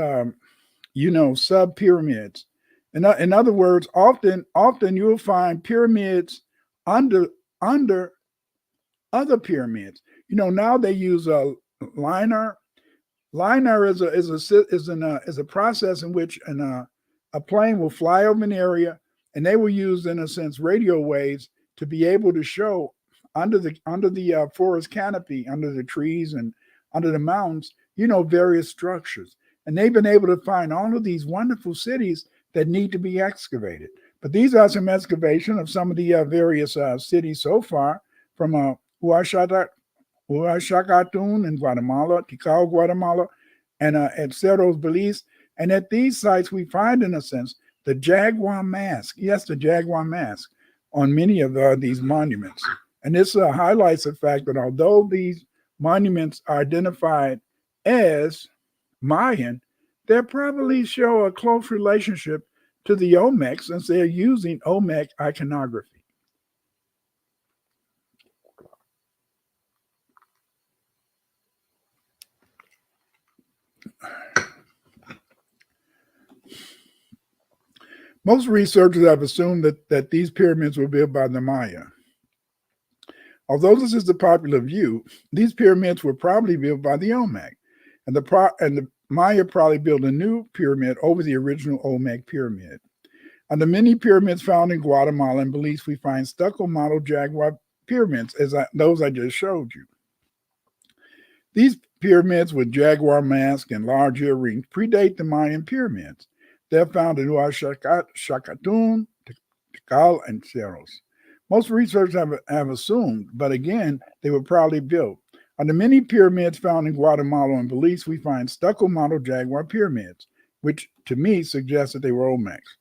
sub-pyramids. In other words, often you'll find pyramids under other pyramids. You know, now they use a liner. Liner is a process in which a plane will fly over an area, and they will use, in a sense, radio waves to be able to show under the forest canopy, under the trees and under the mountains, various structures. And they've been able to find all of these wonderful cities that need to be excavated. But these are some excavation of some of the various cities so far, from Huachacatun in Guatemala, Tikal, Guatemala, and at Cerros, Belize. And at these sites, we find, in a sense, the jaguar mask. Yes, the jaguar mask on many of these monuments. And this highlights the fact that although these monuments are identified as Mayan, they probably show a close relationship to the Olmec since they're using Olmec iconography. Most researchers have assumed that these pyramids were built by the Maya. Although this is the popular view, these pyramids were probably built by the Olmec, and the Maya probably built a new pyramid over the original Olmec pyramid. On the many pyramids found in Guatemala and Belize, we find stucco model jaguar pyramids, those I just showed you. These pyramids with jaguar mask and large earrings predate the Mayan pyramids. They're found in Huachacatun, Tikal, and Cerros. Most researchers have assumed, but again, they were probably built. On the many pyramids found in Guatemala and Belize, we find stucco model jaguar pyramids. which to me suggests that they were Olmecs.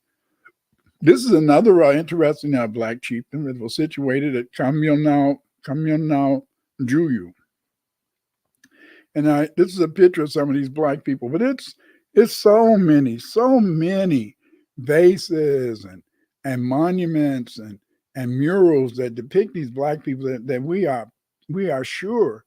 This is another interesting black chieftain that was situated at Kamyonau Juyu. And this is a picture of some of these black people, but it's so many vases and monuments and murals that depict these black people that we are sure,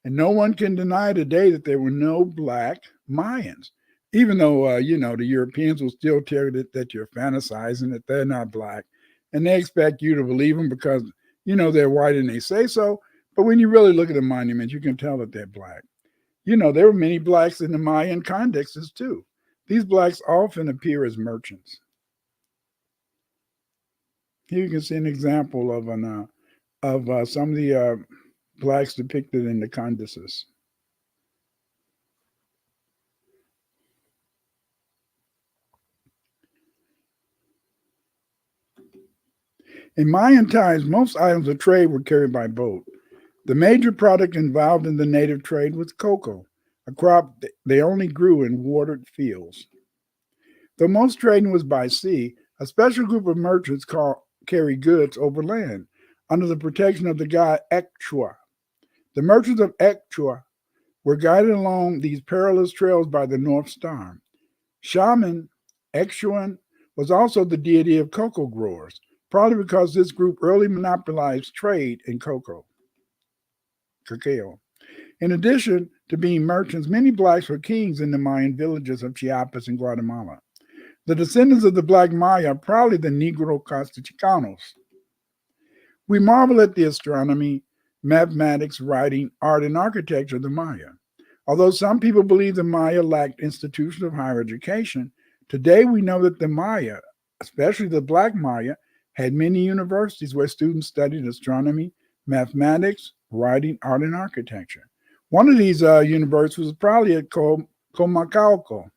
and no one can deny today that there were no black Mayans. Even though, the Europeans will still tell you that you're fantasizing, that they're not black. And they expect you to believe them because, they're white and they say so. But when you really look at the monuments, you can tell that they're black. There were many blacks in the Mayan contexts too. These blacks often appear as merchants. Here you can see an example of some of the blacks depicted in the codices. In Mayan times, most items of trade were carried by boat. The major product involved in the native trade was cocoa, a crop they only grew in watered fields. Though most trading was by sea, a special group of merchants carried goods over land under the protection of the god Ekchua. The merchants of Ekchua were guided along these perilous trails by the North Star. Shaman Ekchuan was also the deity of cocoa growers, probably because this group early monopolized trade in cacao. In addition to being merchants, many blacks were kings in the Mayan villages of Chiapas and Guatemala. The descendants of the Black Maya are probably the Negro Castellanos. We marvel at the astronomy, mathematics, writing, art, and architecture of the Maya. Although some people believe the Maya lacked institutions of higher education, today we know that the Maya, especially the Black Maya, had many universities where students studied astronomy, mathematics, writing, art, and architecture. One of these universities was probably at Comacalco,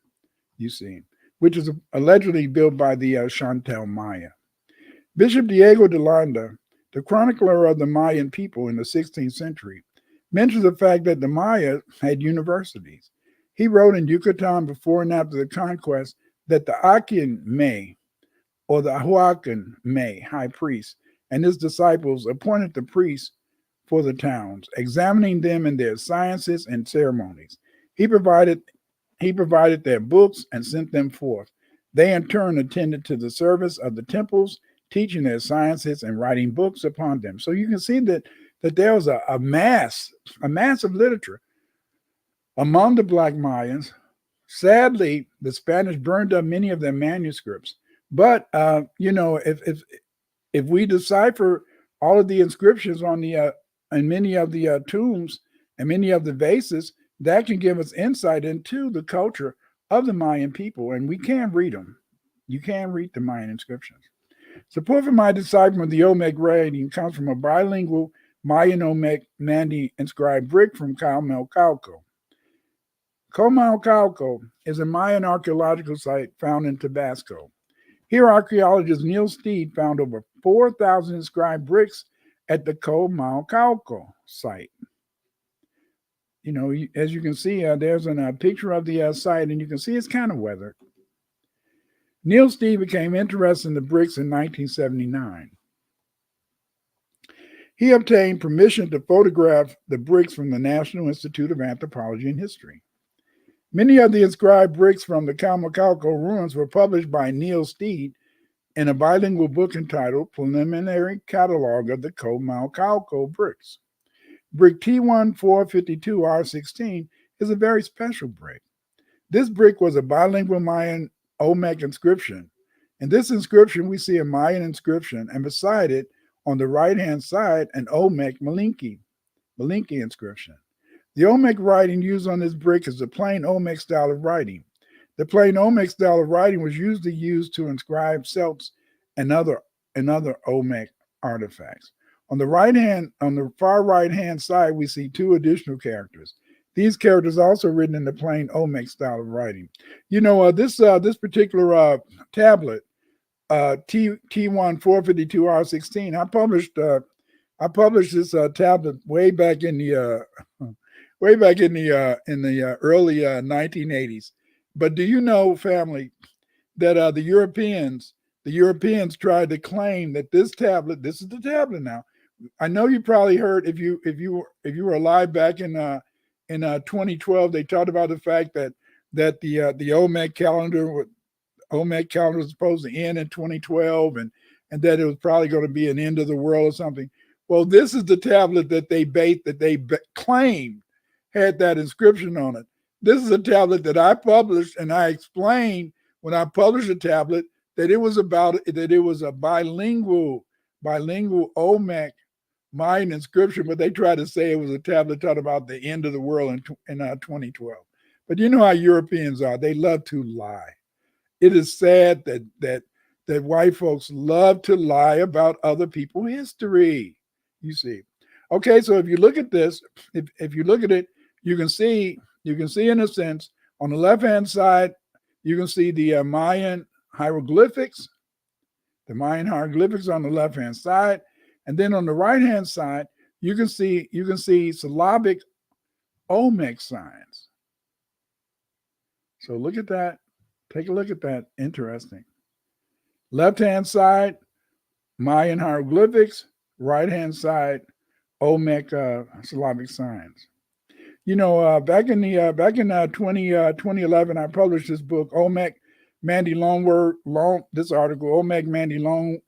which is allegedly built by the Chantal Maya. Bishop Diego de Landa, the chronicler of the Mayan people in the 16th century, mentions the fact that the Maya had universities. He wrote in Yucatan before and after the conquest that the Akin May, or the Huacan May, high priest, and his disciples appointed the priests for the towns, examining them in their sciences and ceremonies. He provided their books and sent them forth. They in turn attended to the service of the temples, teaching their sciences and writing books upon them. So you can see that there was a mass of literature among the Black Mayans. Sadly, the Spanish burned up many of their manuscripts. But if we decipher all of the inscriptions on the and many of the tombs and many of the vases, that can give us insight into the culture of the Mayan people, and we can read them. You can read the Mayan inscriptions. Support for my decipherment of the Olmec writing comes from a bilingual Mayan Olmec Nandi inscribed brick from Comalcalco. Comalcalco is a Mayan archaeological site found in Tabasco. Here, archaeologist Neil Steed found over 4,000 inscribed bricks at the Comalcalco site. As you can see, there's a picture of the site, and you can see it's kind of weathered. Neil Steed became interested in the bricks in 1979. He obtained permission to photograph the bricks from the National Institute of Anthropology and History. Many of the inscribed bricks from the Comalcalco ruins were published by Neil Steed in a bilingual book entitled Preliminary Catalog of the Comalcalco Bricks. Brick T1452R16 is a very special brick. This brick was a bilingual Mayan Olmec inscription. In this inscription, we see a Mayan inscription, and beside it, on the right-hand side, an Olmec Malinke inscription. The Olmec writing used on this brick is the plain Olmec style of writing. The plain Olmec style of writing was usually used to inscribe celts and other Olmec artifacts. On the far right-hand side, we see two additional characters. These characters also written in the plain Olmec style of writing. This particular tablet, T1452R16, I published this tablet way back in the early 1980s. But do you know, family, that the Europeans tried to claim that this is the tablet now. I know you probably heard, if you were alive back in 2012, they talked about the fact that the Olmec calendar was supposed to end in 2012, and that it was probably going to be an end of the world or something. Well, this is the tablet that they claimed had that inscription on it. This is a tablet that I published, and I explained when I published a tablet that it was a bilingual Olmec Mayan inscription, but they tried to say it was a tablet talking about the end of the world in 2012. But you know how Europeans are; they love to lie. It is sad that white folks love to lie about other people's history. You see, okay. So if you look at this, if you look at it, you can see in a sense on the left hand side, you can see the Mayan hieroglyphics. The Mayan hieroglyphics on the left hand side. And then on the right-hand side, you can see syllabic Olmec signs. So look at that. Take a look at that. Interesting. Left-hand side, Mayan hieroglyphics. Right-hand side, Olmec syllabic signs. You know, back in 2011, I published this book, Olmec Mandy this article, Olmec Mandy Loan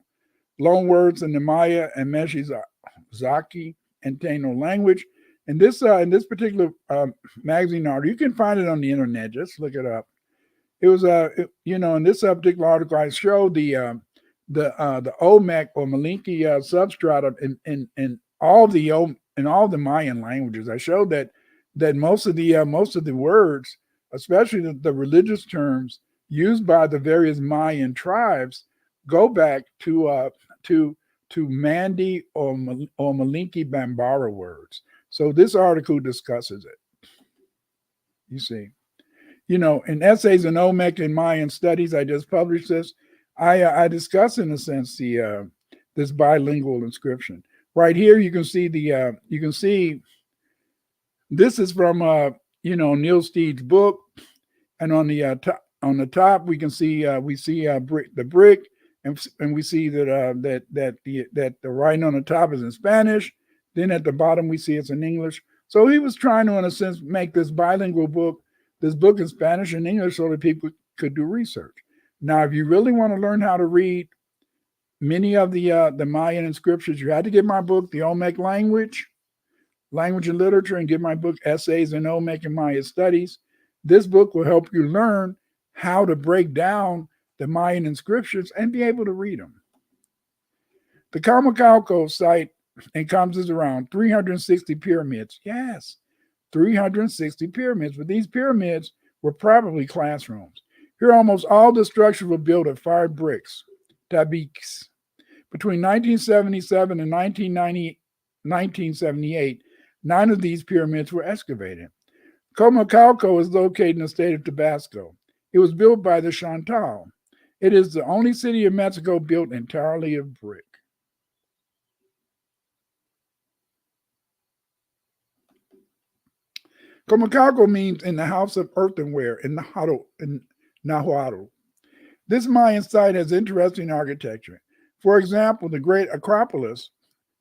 Words in the Maya and Meshizaki and Taino language. And this particular magazine article, you can find it on the internet. Just look it up. It was in this particular article, I showed the Olmec or Malinki substrata in all the Mayan languages. I showed that most of the words, especially the religious terms used by the various Mayan tribes, go back to Mandi or Malinki Bambara words. So this article discusses it. You see, in Essays in Olmec and Mayan Studies, I just published this. I discuss, in a sense, this bilingual inscription. Right here, you can see this is from Neil Steed's book, and on the top we can see the brick. And we see that the writing on the top is in Spanish. Then at the bottom we see it's in English. So he was trying to, in a sense, make this bilingual book, this book in Spanish and English, so that people could do research. Now, if you really want to learn how to read many of the Mayan inscriptions, you had to get my book, The Olmec Language and Literature, and get my book, Essays in Olmec and Maya Studies. This book will help you learn how to break down the Mayan inscriptions and be able to read them. The Calcalco site encompasses around 360 pyramids. Yes, 360 pyramids. But these pyramids were probably classrooms. Here, almost all the structures were built of fired bricks, tabiques. Between 1977 and 1978, 9 of these pyramids were excavated. Calcalco is located in the state of Tabasco. It was built by the Chantal. It is the only city in Mexico built entirely of brick. Comacalco means in the house of earthenware in Nahuatl. This Mayan site has interesting architecture. For example, the Great Acropolis,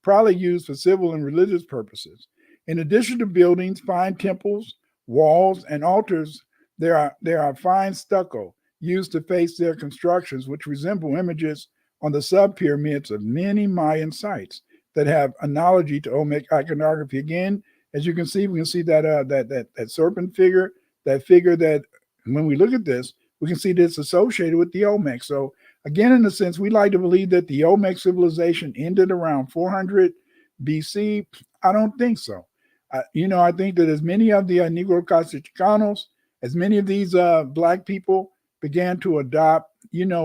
probably used for civil and religious purposes. In addition to buildings, fine temples, walls, and altars, there are fine stucco used to face their constructions, which resemble images on the sub-pyramids of many Mayan sites that have analogy to Olmec iconography. Again, as you can see, we can see that serpent figure, that figure that, when we look at this, we can see this associated with the Olmec. So again, in a sense, we like to believe that the Olmec civilization ended around 400 BC. I don't think so. I think that as many of the Negro Castellanos, as many of these Black people began to adopt the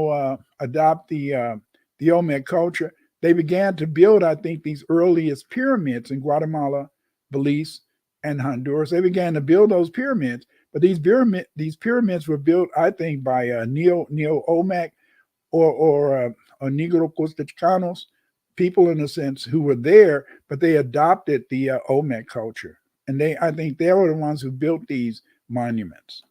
Olmec culture, they began to build, I think, these earliest pyramids in Guatemala, Belize, and Honduras. They began to build those pyramids, but these pyramids were built, I think, by Neo-Olmec or Negro Castellanos, people in a sense who were there, but they adopted the Olmec culture. And I think they were the ones who built these monuments.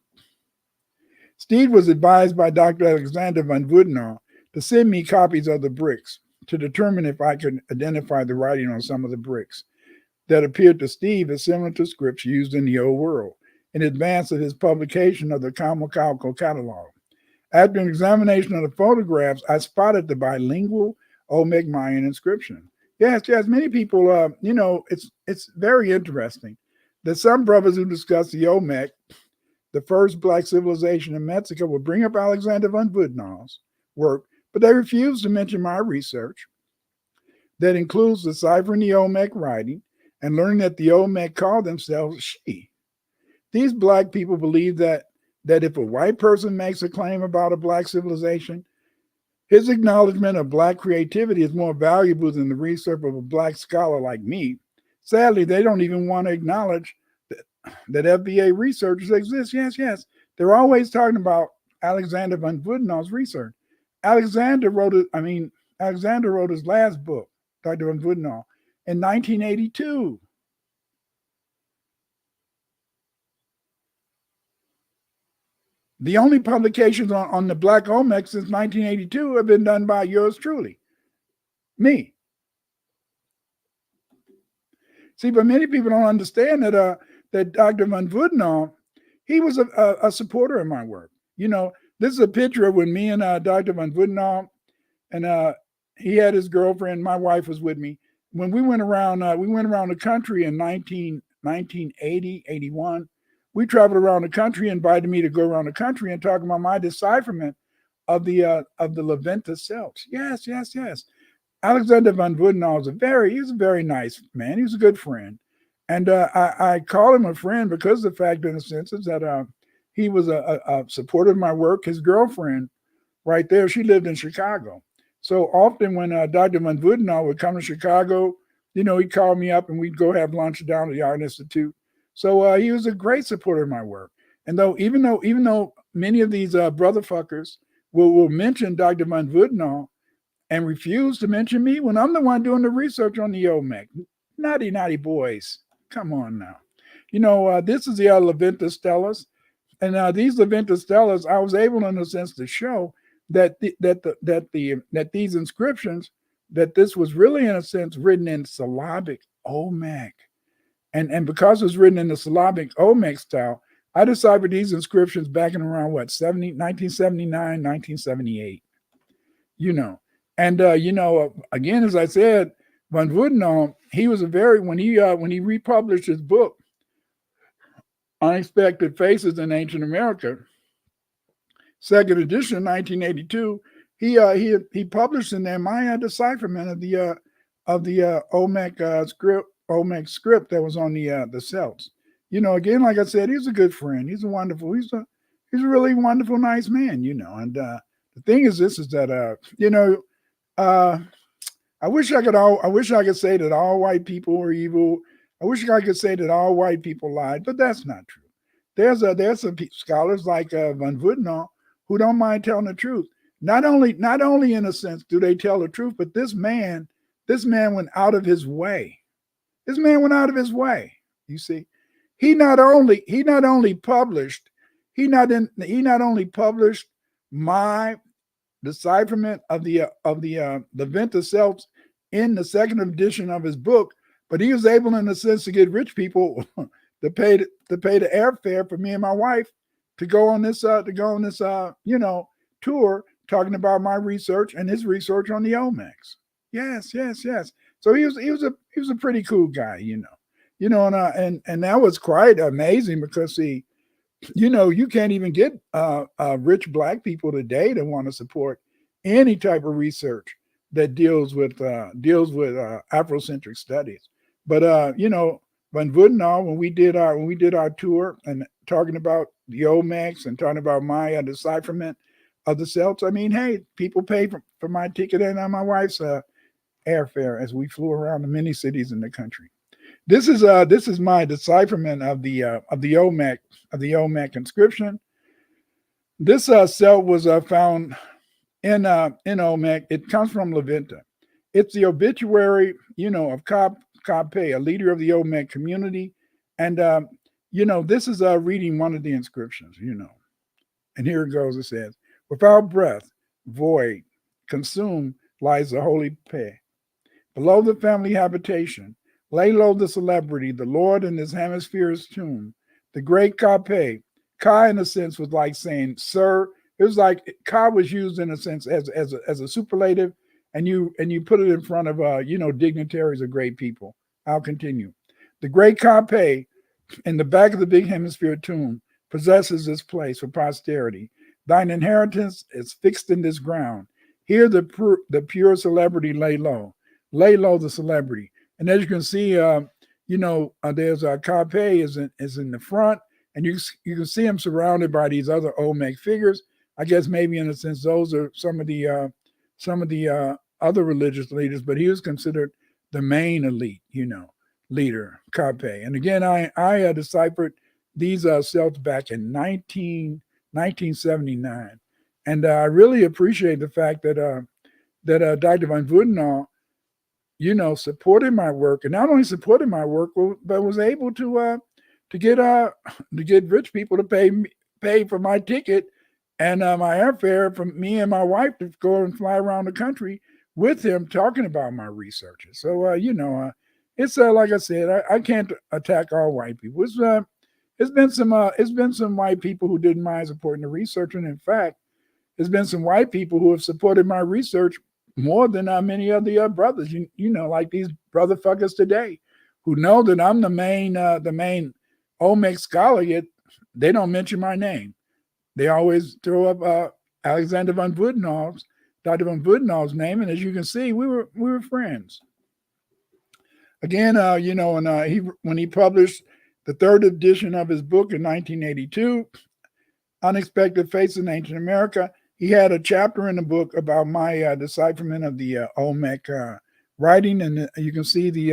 Steve was advised by Dr. Alexander von Woudenau to send me copies of the bricks to determine if I could identify the writing on some of the bricks that appeared to Steve as similar to scripts used in the Old World in advance of his publication of the Kamakaoko catalog. After an examination of the photographs, I spotted the bilingual Olmec Mayan inscription. Yes, many people, it's very interesting that some brothers who discuss the Olmec, the first Black civilization in Mexico, will bring up Alexander von Woudenau's work, but they refuse to mention my research that includes deciphering the Olmec writing and learning that the Olmec called themselves she. These Black people believe that if a white person makes a claim about a Black civilization, his acknowledgement of Black creativity is more valuable than the research of a Black scholar like me. Sadly, they don't even want to acknowledge that FBA researchers exist. Yes. They're always talking about Alexander von Woudenau's research. Alexander wrote his last book, Dr. von Woudenau, in 1982. The only publications on the Black Olmec since 1982 have been done by yours truly, me. See, but many people don't understand that Dr. von Woudenau, he was a supporter of my work. This is a picture of when me and Dr. von Woudenau, and he had his girlfriend. My wife was with me when we went around the country in 1980, 81. We traveled around the country, invited me to go around the country and talk about my decipherment of the Leventis cells. Yes. Alexander von Woudenau was a very nice man. He was a good friend. And I call him a friend because of the fact, in a sense, is that he was a supporter of my work. His girlfriend right there, she lived in Chicago. So often when Dr. von Woudenau would come to Chicago, he'd call me up and we'd go have lunch down at the Art Institute. So he was a great supporter of my work. And even though many of these brother fuckers will mention Dr. von Woudenau and refuse to mention me when I'm the one doing the research on the Olmec. Naughty boys. Come on now. This is the Leventis Stellas. And these Leventis Stellas, I was able, in a sense, to show that these inscriptions, that this was really, in a sense, written in syllabic Olmec. And because it was written in the syllabic Olmec style, I deciphered these inscriptions back in around 1979, 1978. And again, as I said, von Woudenau, he was when he republished his book, Unexpected Faces in Ancient America, second edition, 1982, he published in there my decipherment of the Olmec script that was on the cells. Again, like I said, he's a good friend. He's a really wonderful, nice man. And the thing is that I wish I could say that all white people were evil. I wish I could say that all white people lied, but that's not true. There's some scholars like von Woudenau who don't mind telling the truth. Not only in a sense do they tell the truth, but this man went out of his way. This man went out of his way. You see, he not only published my decipherment of the Leventis cells in the second edition of his book, but he was able, in a sense, to get rich people to pay the airfare for me and my wife to go on this tour, talking about my research and his research on the Olmecs. Yes. So he was a pretty cool guy, and that was quite amazing because you can't even get rich Black people today that want to support any type of research that deals with Afrocentric studies. But von Woudenau, when we did our tour and talking about the Olmecs and talking about my decipherment of the celts, I mean, hey, people paid for my ticket and my wife's airfare as we flew around the many cities in the country. This is my decipherment of the Olmec inscription. This celt was found in Olmec. It comes from Leventa. It's the obituary, of Kape, a leader of the Olmec community, and this is reading one of the inscriptions. And here it goes, it says, without breath, void, consumed lies the holy Pe. Below the family habitation, lay low the celebrity, the Lord in his hemisphere's tomb, the great Ka-Pe. Ka, in a sense, was like saying, sir. It was like Ka was used in a sense as a superlative, and you put it in front of dignitaries of great people. I'll continue. The great Ka-Pe, in the back of the big hemisphere tomb, possesses this place for posterity. Thine inheritance is fixed in this ground. Here the pure celebrity lay low. Lay low the celebrity. And as you can see, there's a Ka-Pe is in the front, and you can see him surrounded by these other Olmec figures. I guess maybe in a sense those are some of the other religious leaders, but he was considered the main elite, leader, Ka-Pe. And again, I deciphered these celts back in 1979, and I really appreciate the fact that Dr. Van Vudenal, supported my work, and not only supported my work, but was able to get rich people to pay for my ticket and my airfare for me and my wife to go and fly around the country with him talking about my research. So it's like I said, I can't attack all white people. It's been some white people who didn't mind supporting the research, and in fact, there's been some white people who have supported my research more than many of the brothers, like these brother fuckers today, who know that I'm the main Olmec scholar, yet they don't mention my name. They always throw up Dr. Van Vudenal's name, and as you can see, we were friends. Again, when he published the third edition of his book in 1982, Unexpected Faces in Ancient America, he had a chapter in the book about my decipherment of the Olmec writing, and you can see the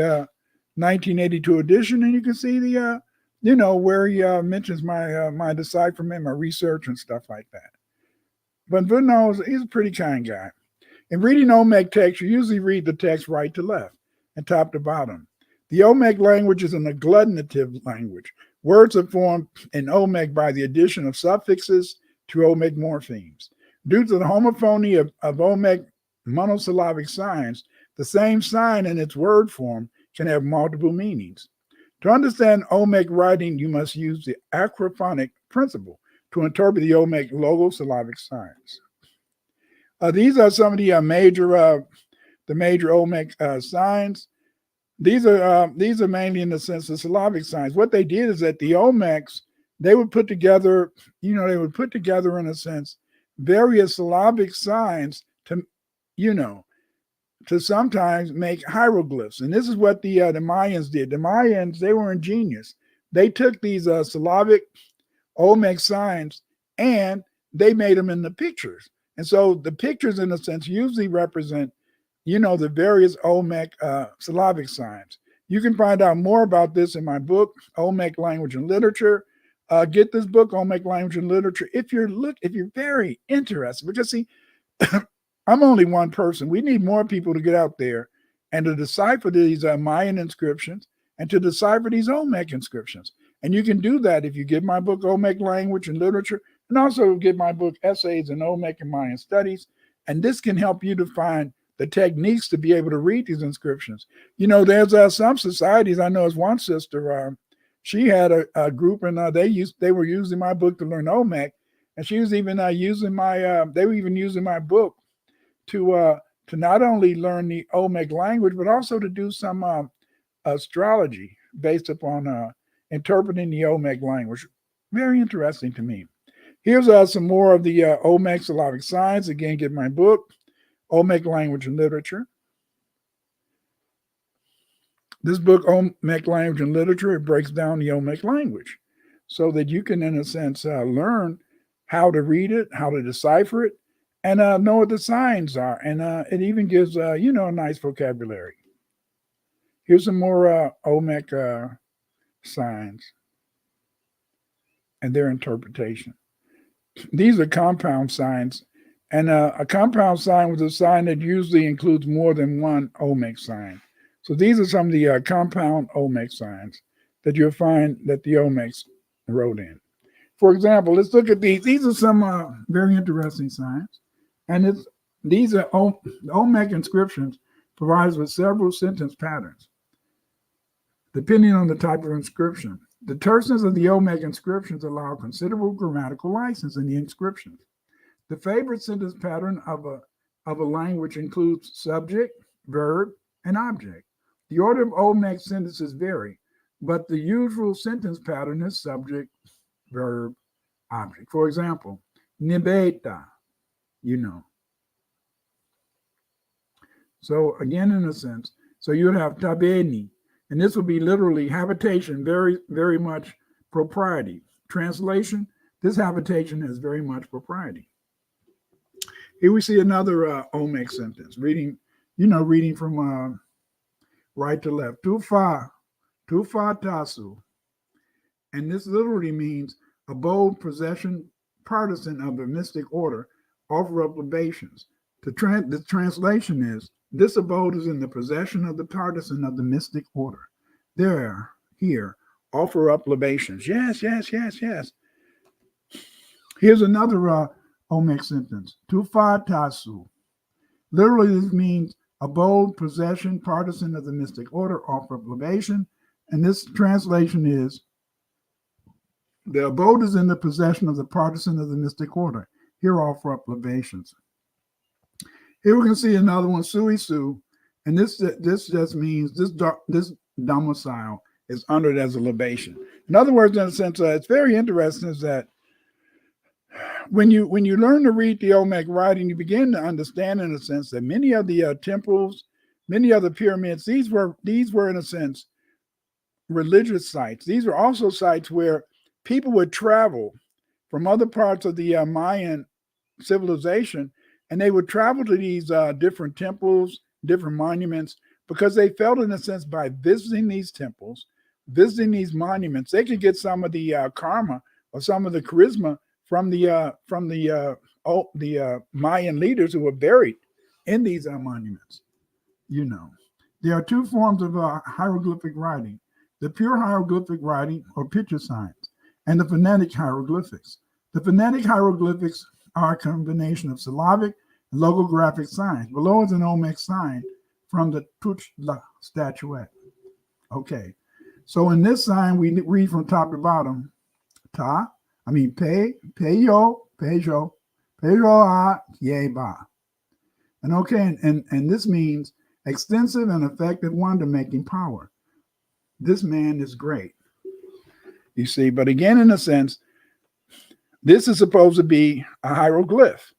1982 edition, and you can see the where he mentions my decipherment, my research, and stuff like that. But Vudenal, he's a pretty kind guy. In reading Olmec text, you usually read the text right to left and top to bottom. The Olmec language is an agglutinative language. Words are formed in Olmec by the addition of suffixes to Olmec morphemes. Due to the homophony of Olmec monosyllabic signs, the same sign in its word form can have multiple meanings. To understand Olmec writing, you must use the acrophonic principle to interpret the Olmec logosyllabic signs. These are some of the major Olmec signs. These are mainly in the sense of syllabic signs. What they did is that the Olmecs, they would put together in a sense various syllabic signs to sometimes make hieroglyphs. And this is what the Mayans did. The Mayans, they were ingenious. They took these syllabic Olmec signs and they made them into pictures. And so the pictures, in a sense, usually represent, the various Olmec syllabic signs. You can find out more about this in my book, Olmec Language and Literature. Get this book, Olmec Language and Literature, if you're very interested. Because see, I'm only one person. We need more people to get out there and to decipher these Mayan inscriptions and to decipher these Olmec inscriptions. And you can do that if you get my book, Olmec Language and Literature, and also get my book, Essays in Olmec and Mayan Studies. And this can help you to find the techniques to be able to read these inscriptions. There's some societies. I know as one sister, she had a group, and they were using my book to learn Olmec, and she was even using my book to not only learn the Olmec language, but also to do some astrology based upon interpreting the Olmec language. Very interesting to me. Here's some more of the Olmec syllabic signs. Again, get my book, Olmec Language and Literature. This book, Olmec Language and Literature, it breaks down the Olmec language so that you can, in a sense, learn how to read it, how to decipher it, and know what the signs are. And it even gives, a nice vocabulary. Here's some more Olmec signs and their interpretation. These are compound signs. And a compound sign was a sign that usually includes more than one Olmec sign. So these are some of the compound Olmec signs that you'll find that the Olmecs wrote in. For example, let's look at these. These are some very interesting signs. And these are Olmec inscriptions provides with several sentence patterns, depending on the type of inscription. The terseness of the Olmec inscriptions allow considerable grammatical license in the inscriptions. The favorite sentence pattern of a language includes subject, verb, and object. The order of Olmec sentences vary, but the usual sentence pattern is subject, verb, object. For example, nibeta, you know. So again, in a sense, so you would have tabeni, and this would be literally habitation, very, very much propriety. Translation, this habitation is very much propriety. Here we see another Olmec sentence, reading from right to left. Tufa tasu. And this literally means a bold possession partisan of the mystic order, offer up libations. The translation is, this abode is in the possession of the partisan of the mystic order. There, here, offer up libations. Yes, yes, yes, yes. Here's another Olmec sentence. Tufa tasu. Literally, this means abode, possession, partisan of the mystic order, offer up libation. And this translation is, the abode is in the possession of the partisan of the mystic order. Here offer up libations. Here we can see another one, sui su, and this just means this domicile is honored as a libation. In other words, in a sense, it's very interesting is that when you learn to read the Olmec writing, you begin to understand, in a sense, that many of the temples, many of the pyramids, these were in a sense religious sites. These were also sites where people would travel from other parts of the Mayan civilization, and they would travel to these different temples, different monuments, because they felt, in a sense, by visiting these temples, visiting these monuments, they could get some of the karma or some of the charisma from the Mayan leaders who were buried in these monuments. You know, there are two forms of hieroglyphic writing: the pure hieroglyphic writing, or picture signs, and the phonetic hieroglyphics. The phonetic hieroglyphics are a combination of syllabic and logographic signs. Below is an Olmec sign from the Tuchla statuette. Okay, so in this sign, we read from top to bottom. Pe, peyo, pejo, pejo a, ye ba. And okay, and this means extensive and effective wonder-making power. This man is great. You see, but again, in a sense, this is supposed to be a hieroglyph.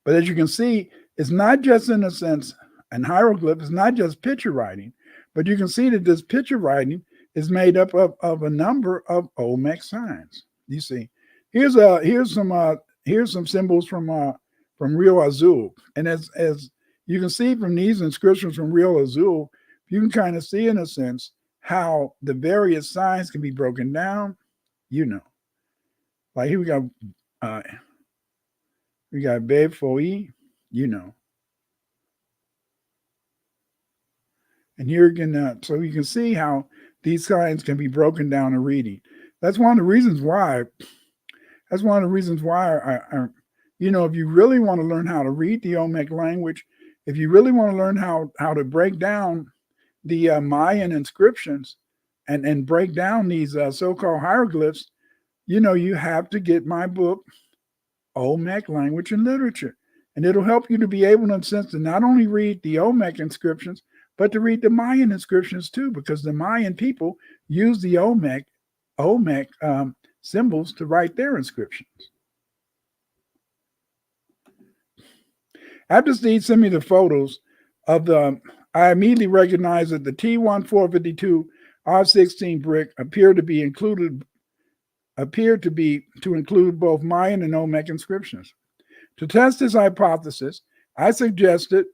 But as you can see, it's not just, in a sense, an hieroglyph. It's not just picture writing, but you can see that this picture writing is made up of a number of Olmec signs. You see, here's some symbols from Rio Azul, and as you can see from these inscriptions from Rio Azul, you can kind of see, in a sense, how the various signs can be broken down. You know, like here we got Befoi, you know, and here again, so you can see how these signs can be broken down in reading. That's one of the reasons why. That's one of the reasons why I you know, if you really want to learn how to read the Olmec language, if you really want to learn how to break down the Mayan inscriptions and break down these so-called hieroglyphs, you know, you have to get my book, Olmec Language and Literature. And it'll help you to be able, in a sense, to not only read the Olmec inscriptions, but to read the Mayan inscriptions too, because the Mayan people use the Olmec symbols to write their inscriptions. After Steve sent me the photos of I immediately recognized that the T1452 R16 brick appeared to include both Mayan and Olmec inscriptions. To test this hypothesis, I suggested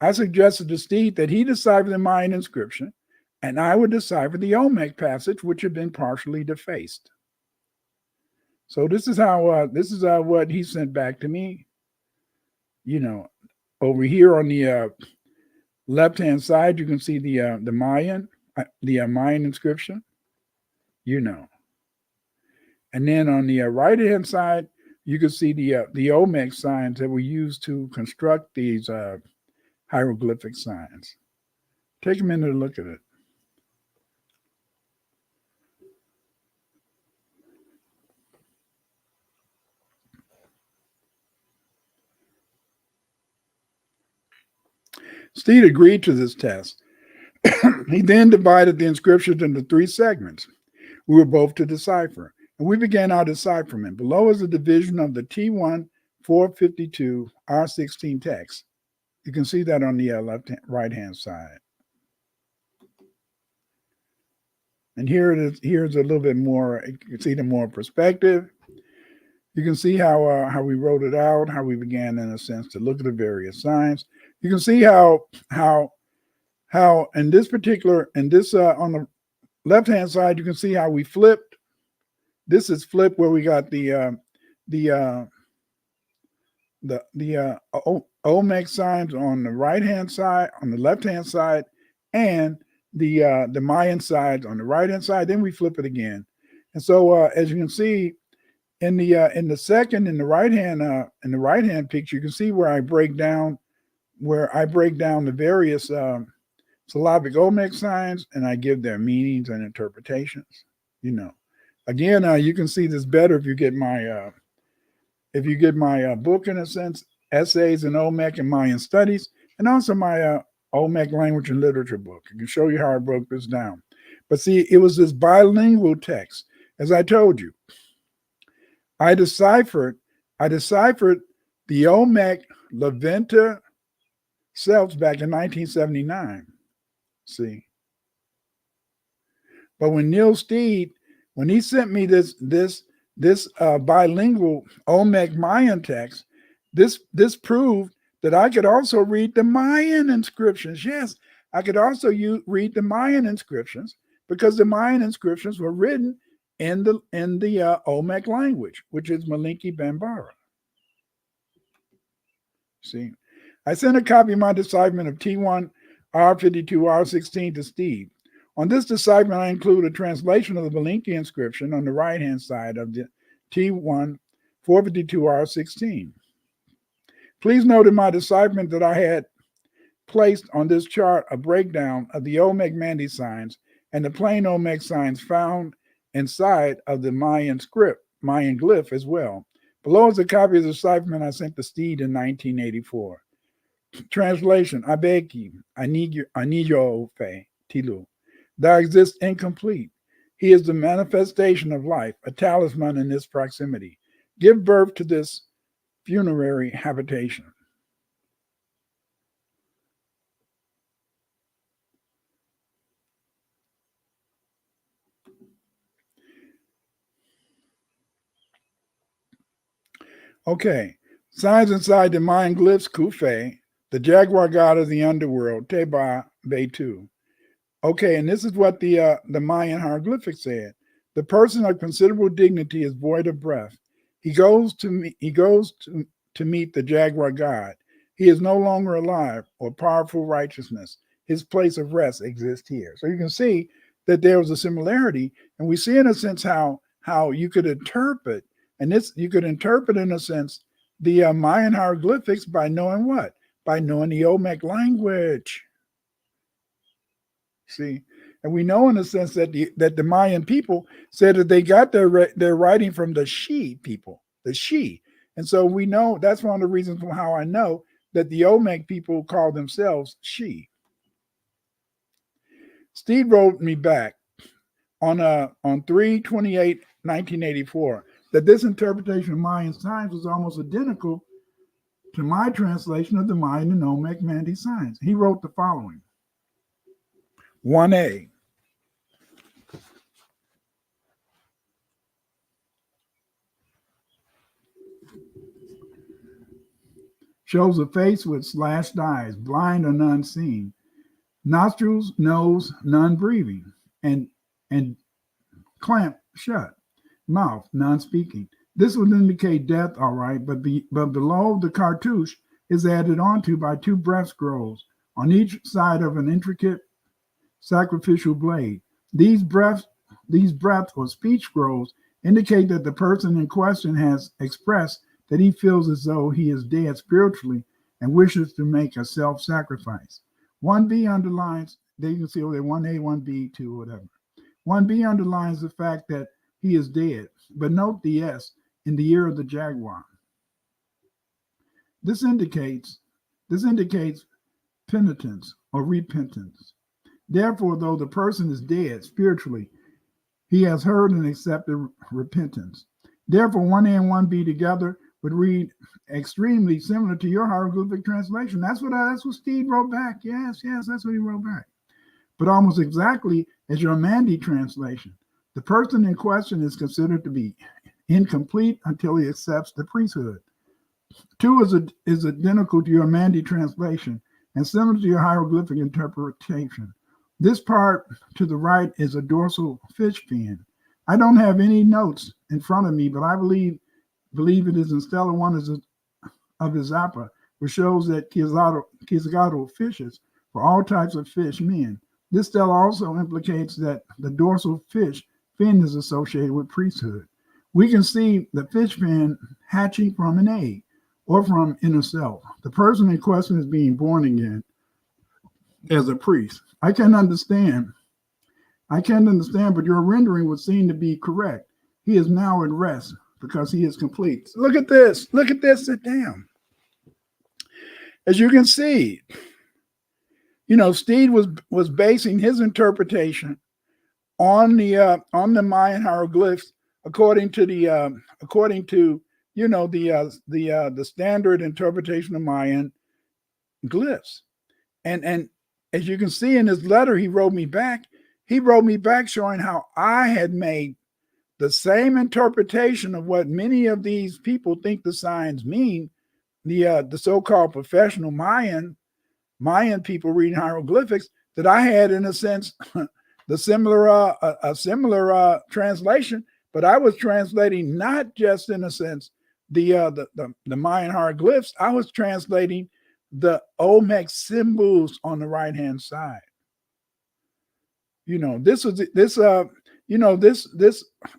to Steve that he decipher the Mayan inscription, and I would decipher the Olmec passage, which had been partially defaced. So this is what he sent back to me. You know, over here on the left-hand side, you can see the Mayan inscription. You know, And then on the right-hand side, you can see the Olmec signs that were used to construct these hieroglyphic signs. Take a minute to look at it. Steed agreed to this test. He then divided the inscriptions into 3 segments. We were both to decipher, and we began our decipherment. Below is a division of the T1 452 R16 text. You can see that on the right-hand side. And here it is. Here's a little bit more. You can see the more perspective. You can see how we wrote it out, how we began, in a sense, to look at the various signs. You can see how in this particular, on the left-hand side, you can see how we flipped. This is flipped where we got the Olmec signs on the right-hand side, on the left-hand side, and the Mayan sides on the right-hand side. Then we flip it again, and so as you can see in the right-hand picture, you can see where I break down the various syllabic Olmec signs, and I give their meanings and interpretations. Again, you can see this better if you get my book, in a sense, Essays in Olmec and Mayan Studies, and also my Olmec Language and Literature book. I can show you how I broke this down. But see, it was this bilingual text. As I told you, I deciphered the Olmec Levanta selves back in 1979. See, but when Neil Steed, when he sent me this bilingual Olmec Mayan text, this proved that I could also read the Mayan inscriptions. Yes, I could also read the Mayan inscriptions, because the Mayan inscriptions were written in the Olmec language, which is Malinki Bambara. See, I sent a copy of my decipherment of T1 R52 R16 to Steve. On this decipherment, I include a translation of the Malinki inscription on the right-hand side of the T1 452 R16. Please note in my decipherment that I had placed on this chart a breakdown of the Olmec Mandi signs and the plain Olmec signs found inside of the Mayan glyph as well. Below is a copy of the decipherment I sent to Steed in 1984. Translation: I beg you, I need your faith, Tilu. Thou exists incomplete. He is the manifestation of life, a talisman in this proximity. Give birth to this funerary habitation. Okay, signs inside the Mayan glyphs, Kufe, the jaguar god of the underworld, Teba Betu. Okay, and this is what the Mayan hieroglyphic said. The person of considerable dignity is void of breath. He goes to meet the jaguar god. He is no longer alive or powerful righteousness. His place of rest exists here. So you can see that there was a similarity, and we see in a sense how you could interpret, and this you could interpret in a sense the Mayan hieroglyphics by knowing what? By knowing the Olmec language. See, and we know in a sense that the Mayan people said that they got their writing from the Xi people, the Xi. And so we know that's one of the reasons for how I know that the Olmec people call themselves Xi. Steve wrote me back on 3/28/1984 that this interpretation of Mayan signs was almost identical to my translation of the Mayan and Olmec Mandi signs. He wrote the following. 1A. Shows a face with slashed eyes, blind or none seen, nostrils, nose, none breathing, and clamped shut, mouth, none speaking. This would indicate death, all right, but below the cartouche is added onto by 2 breath scrolls on each side of an intricate sacrificial blade. These breath or speech scrolls indicate that the person in question has expressed that he feels as though he is dead spiritually and wishes to make a self-sacrifice. 1b underlines, there you can see over there, 1a, 1b, 2, whatever. 1b underlines the fact that he is dead, but note the S in the year of the jaguar. This indicates penitence or repentance. Therefore, though the person is dead spiritually, he has heard and accepted repentance. Therefore, 1A and 1B together would read extremely similar to your hieroglyphic translation. That's what Steve wrote back. Yes, that's what he wrote back. But almost exactly as your Mandi translation. The person in question is considered to be incomplete until he accepts the priesthood. 2 is identical to your Mandi translation and similar to your hieroglyphic interpretation. This part to the right is a dorsal fish fin. I don't have any notes in front of me, but I believe it is in Stella 1 of Izapa, which shows that Quetzalcoatl fishes for all types of fish men. This stela also implicates that the dorsal fish fin is associated with priesthood. We can see the fish fin hatching from an egg or from inner self. The person in question is being born again as a priest. I can't understand, but your rendering would seem to be correct. He is now at rest because he is complete. Look at this, sit down. As you can see, Steve was basing his interpretation on the Mayan hieroglyphs according to the standard interpretation of Mayan glyphs. And as you can see in his letter, he wrote me back showing how I had made the same interpretation of what many of these people think the signs mean, the so-called professional Mayan people reading hieroglyphics, that I had, in a sense, a similar translation, but I was translating not just, in a sense, the Mayan hieroglyphs. I was translating the Olmec symbols on the right-hand side. This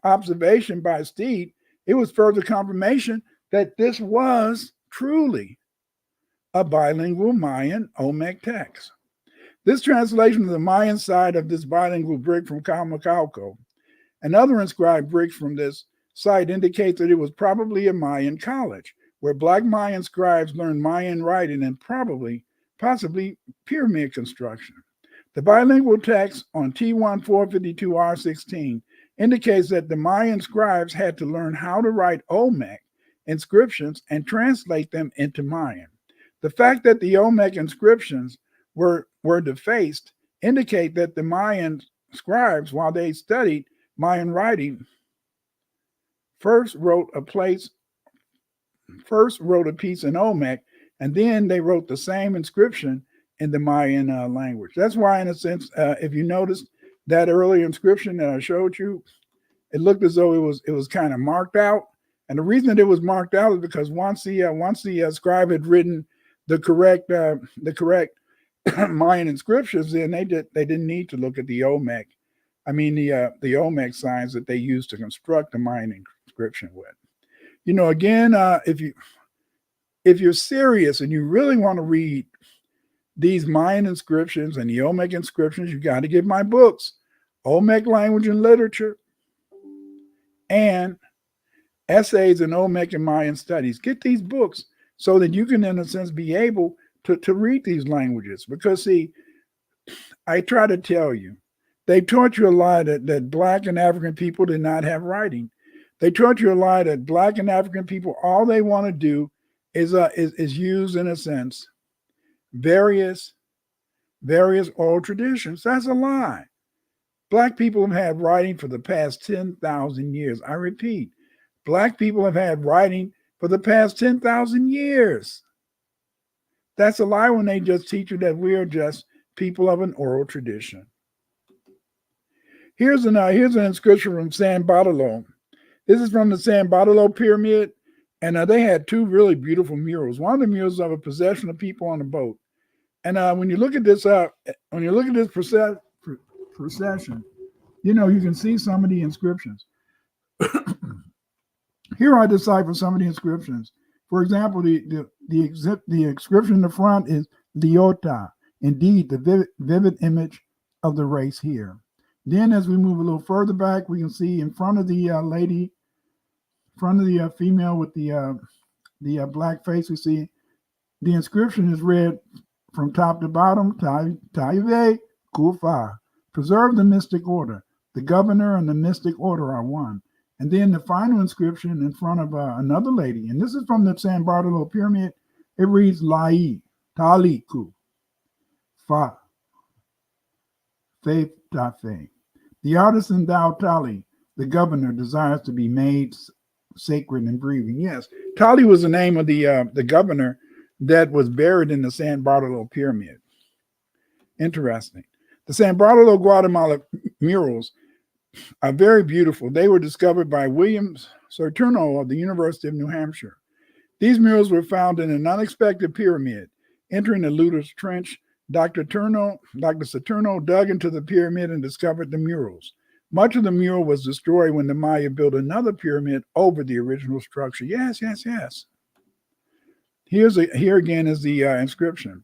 observation by Steve, it was further confirmation that this was truly a bilingual Mayan Olmec text. This translation of the Mayan side of this bilingual brick from Calmacalco and other inscribed bricks from this site indicate that it was probably a Mayan college where Black Mayan scribes learned Mayan writing and possibly pyramid construction. The bilingual text on T1 452R16 indicates that the Mayan scribes had to learn how to write Olmec inscriptions and translate them into Mayan. The fact that the Olmec inscriptions were defaced indicate that the Mayan scribes, while they studied Mayan writing, first wrote a piece in Olmec, and then they wrote the same inscription in the Mayan language. That's why, in a sense, if you noticed that earlier inscription that I showed you, it looked as though it was kind of marked out. And the reason that it was marked out is because once the scribe had written the correct Mayan inscriptions, then they didn't need to look at the Olmec. I mean the Olmec signs that they used to construct the Mayan inscription with. Again, if you're serious and you really want to read these Mayan inscriptions and the Olmec inscriptions, you got to get my books, Olmec Language and Literature and Essays in Olmec and Mayan Studies. Get these books so that you can, in a sense, be able to read these languages. Because, see, I try to tell you, they taught you a lie that Black and African people did not have writing. They taught you a lie that Black and African people, all they want to do is use, in a sense, various oral traditions. That's a lie. Black people have had writing for the past 10,000 years. I repeat, Black people have had writing for the past 10,000 years. That's a lie when they just teach you that we are just people of an oral tradition. Here's an inscription from San Bartolo. This is from the San Bartolo pyramid, and they had 2 really beautiful murals. One of the murals of a procession of people on a boat. And when you look at this procession, you can see some of the inscriptions. Here I decipher some of the inscriptions. For example, the inscription in the front is Liota, indeed the vivid image of the race here. Then as we move a little further back, we can see in front of the lady, in front of the female with the black face, we see the inscription is read from top to bottom, Taive Kufa, preserve the mystic order. The governor and the mystic order are one. And then the final inscription in front of another lady, and this is from the San Bartolo pyramid. It reads Lai, Taliku, Fa, Faith Tafe. The artisan Dao Tali, the governor, desires to be made sacred and breathing. Yes, Tali was the name of the governor that was buried in the San Bartolo pyramid. Interesting. The San Bartolo, Guatemala murals are very beautiful. They were discovered by William Saturno of the University of New Hampshire. These murals were found in an unexpected pyramid. Entering the looter's trench, Dr. Saturno dug into the pyramid and discovered the murals. Much of the mural was destroyed when the Maya built another pyramid over the original structure. Yes, yes, yes. Here again is the inscription.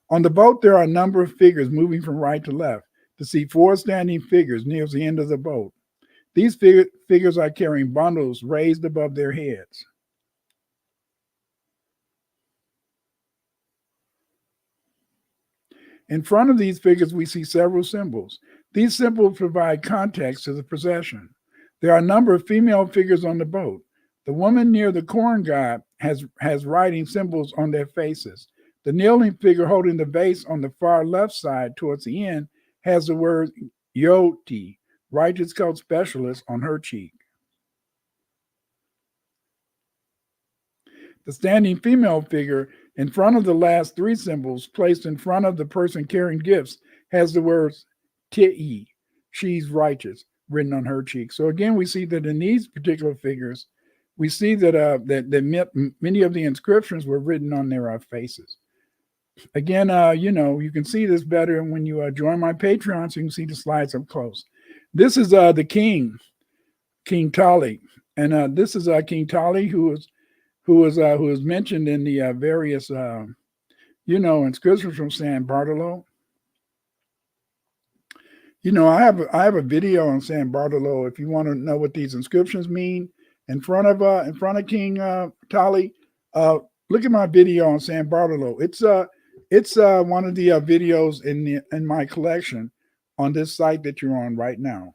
On the boat, there are a number of figures moving from right to left. To see 4 standing figures near the end of the boat. These figures are carrying bundles raised above their heads. In front of these figures, we see several symbols. These symbols provide context to the procession. There are a number of female figures on the boat. The woman near the corn god has writing symbols on their faces. The kneeling figure holding the vase on the far left side towards the end has the word Yoti, righteous cult specialist, on her cheek. The standing female figure in front of the last 3 symbols placed in front of the person carrying gifts has the words Ti'i, she's righteous, written on her cheek. So again, we see that in these particular figures, we see that many of the inscriptions were written on their faces. Again, you can see this better when you join my Patreon, so you can see the slides up close. This is the king, King Tali, and this is King Tali, who is mentioned in the various, inscriptions from San Bartolo. I have a video on San Bartolo if you want to know what these inscriptions mean. In front of King Tali, look at my video on San Bartolo. It's one of the videos in my collection on this site that you're on right now.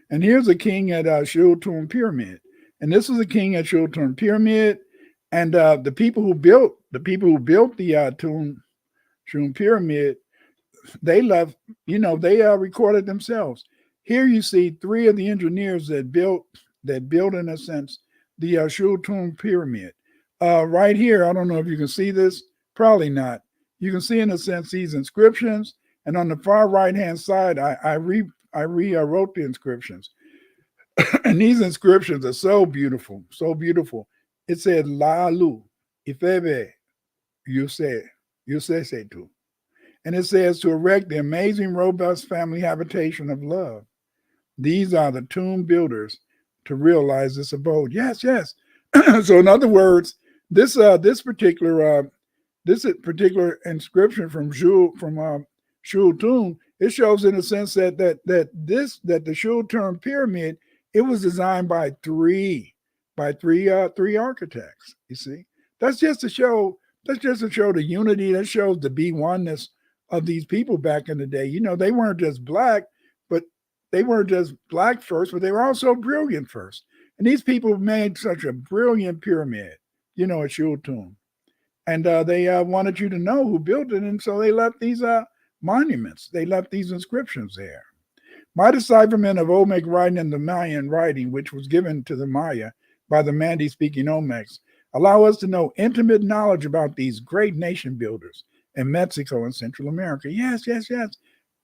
And here's a king at Shultun Pyramid, and this is a king at Shultun Pyramid, and the people who built the Shultun Pyramid, they recorded themselves. Here you see 3 of the engineers that built in a sense the Shultun Pyramid. Right here, I don't know if you can see this, probably not. You can see in a sense these inscriptions, and on the far right-hand side, I rewrote the inscriptions. And these inscriptions are so beautiful, so beautiful. It said, La Lu, Ifebe, Yuse tu. And it says, to erect the amazing, robust family habitation of love. These are the tomb builders to realize this abode. Yes, yes. So in other words, this particular inscription from Shultun, it shows in a sense that the Shultun pyramid, it was designed by three architects. You see, that's just to show the unity. That shows the be-oneness of these people back in the day. They weren't just black, but they weren't just black first, but they were also brilliant first. And these people made such a brilliant pyramid, at Shultun. And they wanted you to know who built it. And so they left these monuments. They left these inscriptions there. My decipherment of Olmec writing and the Mayan writing, which was given to the Maya by the Mandi-speaking Olmecs, allow us to know intimate knowledge about these great nation builders in Mexico and Central America. Yes, yes, yes.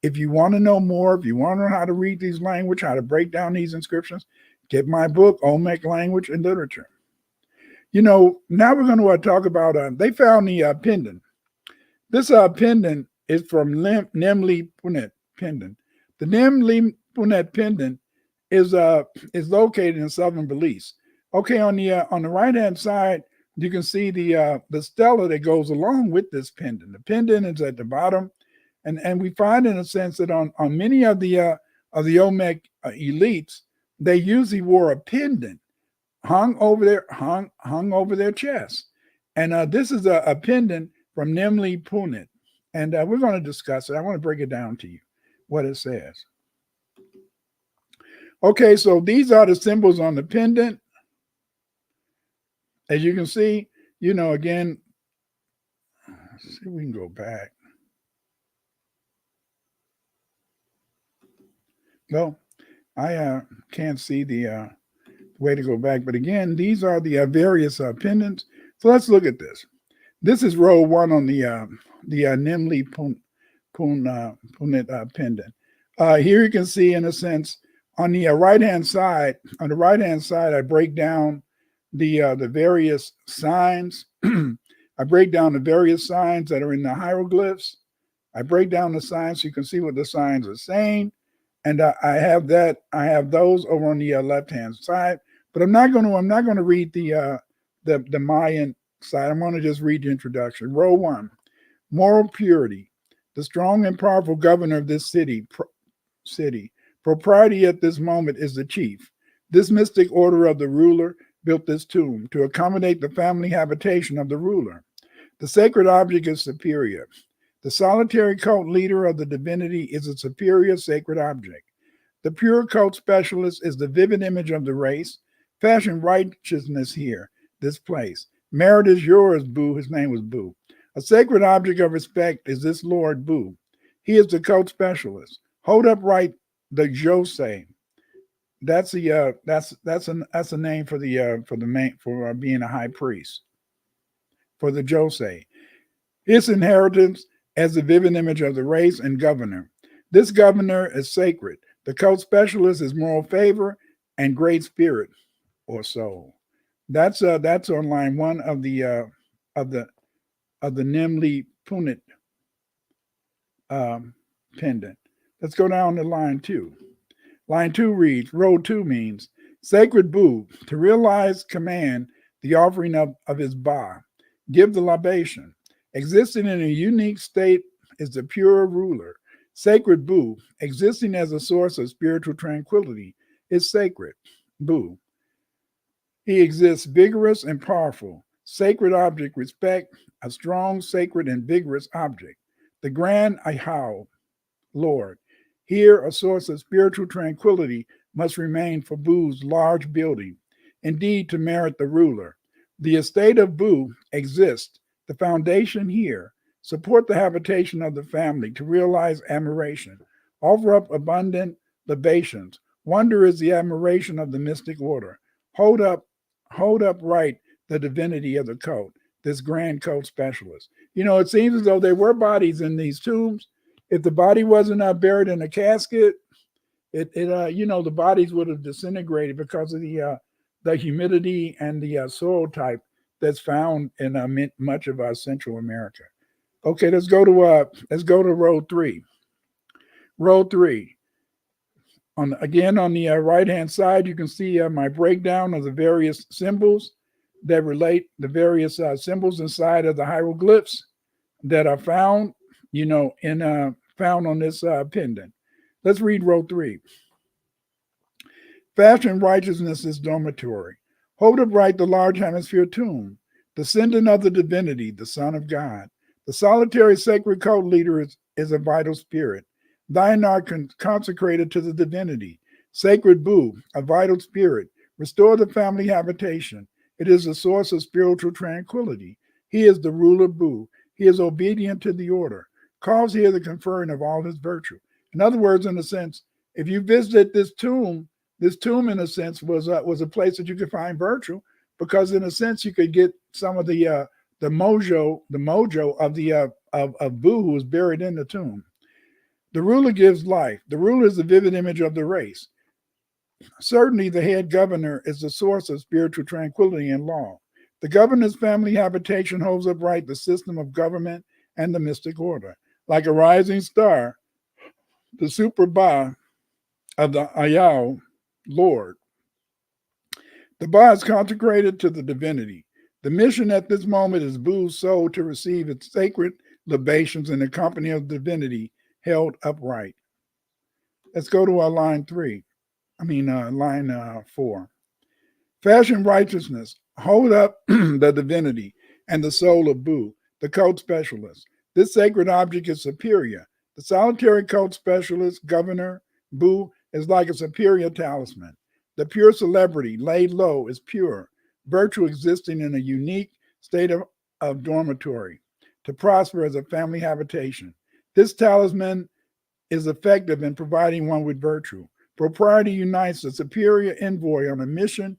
If you want to know more, if you want to know how to read these language, how to break down these inscriptions, get my book, Olmec Language and Literature. Now we're going to talk about, they found the pendant. This pendant is from Nim Li Punit pendant. The Nim Li Punit pendant is located in southern Belize. Okay, on the right hand side, you can see the stela that goes along with this pendant. The pendant is at the bottom, and we find in a sense that on many of the Olmec elites, they usually wore a pendant hung over their chest, and this is a pendant from Nim Li Punit, and we're going to discuss it. I want to break it down to you, what it says. Okay, so these are the symbols on the pendant. As you can see, again, let's see if we can go back. No, I can't see the way to go back. But again, these are the various pendants. So let's look at this. This is row 1 on the Nim Li Punit pendant. Here you can see, in a sense, on the right-hand side, I break down the various signs. I break down the various signs that are in the hieroglyphs. I break down the signs so you can see what the signs are saying. And I have those over on the left-hand side. But I'm not going to read the Mayan side. I'm going to just read the introduction. Row 1, moral purity. The strong and powerful governor of this city. Propriety at this moment is the chief. This mystic order of the ruler built this tomb to accommodate the family habitation of the ruler. The sacred object is superior. The solitary cult leader of the divinity is a superior sacred object. The pure cult specialist is the vivid image of the race. Fashion righteousness here, this place. Merit is yours, Bu. His name was Bu. A sacred object of respect is this Lord Bu. He is the cult specialist. Hold upright the Jose. That's a name for being a high priest. For the Jose. His inheritance as the vivid image of the race and governor. This governor is sacred. The cult specialist is moral favor and great spirit or soul. That's on line 1 of the Nim Li Punit pendant. Let's go down to line 2. Line 2 reads, row 2 means, sacred Bu, to realize command the offering of his Ba, give the libation. Existing in a unique state is the pure ruler. Sacred Bu, existing as a source of spiritual tranquility, is sacred Bu. He exists vigorous and powerful. Sacred object, respect, a strong, sacred, and vigorous object. The grand Ahau, Lord. Here, a source of spiritual tranquility must remain for Bu's large building, indeed to merit the ruler. The estate of Bu exists, the foundation here. Support the habitation of the family to realize admiration. Offer up abundant libations. Wonder is the admiration of the mystic order. Hold up right the divinity of the cult, this grand cult specialist. It seems as though there were bodies in these tombs. If the body wasn't buried in a casket, the bodies would have disintegrated because of the humidity and the soil type that's found in much of Central America. Okay, let's go to row 3. Row 3. On the right-hand side, you can see my breakdown of the various symbols that relate the various symbols inside of the hieroglyphs that are found, found on this pendant. Let's read row 3. Fashion righteousness is dormitory. Hold upright the large hemisphere tomb, descendant of the divinity, the Son of God. The solitary sacred cult leader is a vital spirit. Thine are consecrated to the divinity. Sacred Bu, a vital spirit. Restore the family habitation. It is a source of spiritual tranquility. He is the ruler Bu. He is obedient to the order. Cause here the conferring of all his virtue. In other words, in a sense, if you visited this tomb in a sense was a place that you could find virtue, because in a sense you could get some of the mojo of Bu, who was buried in the tomb. The ruler gives life. The ruler is the vivid image of the race. Certainly, the head governor is the source of spiritual tranquility and law. The governor's family habitation holds upright the system of government and the mystic order. Like a rising star, the super Ba of the Ayao, Lord. The Ba is consecrated to the divinity. The mission at this moment is Bu's soul to receive its sacred libations in the company of divinity held upright. Let's go to line 4. Fashion righteousness, hold up the divinity and the soul of Bu, the cult specialist. This sacred object is superior. The solitary cult specialist, governor, Bu, is like a superior talisman. The pure celebrity, laid low, is pure, virtue existing in a unique state of dormitory, to prosper as a family habitation. This talisman is effective in providing one with virtue. Propriety unites the superior envoy on a mission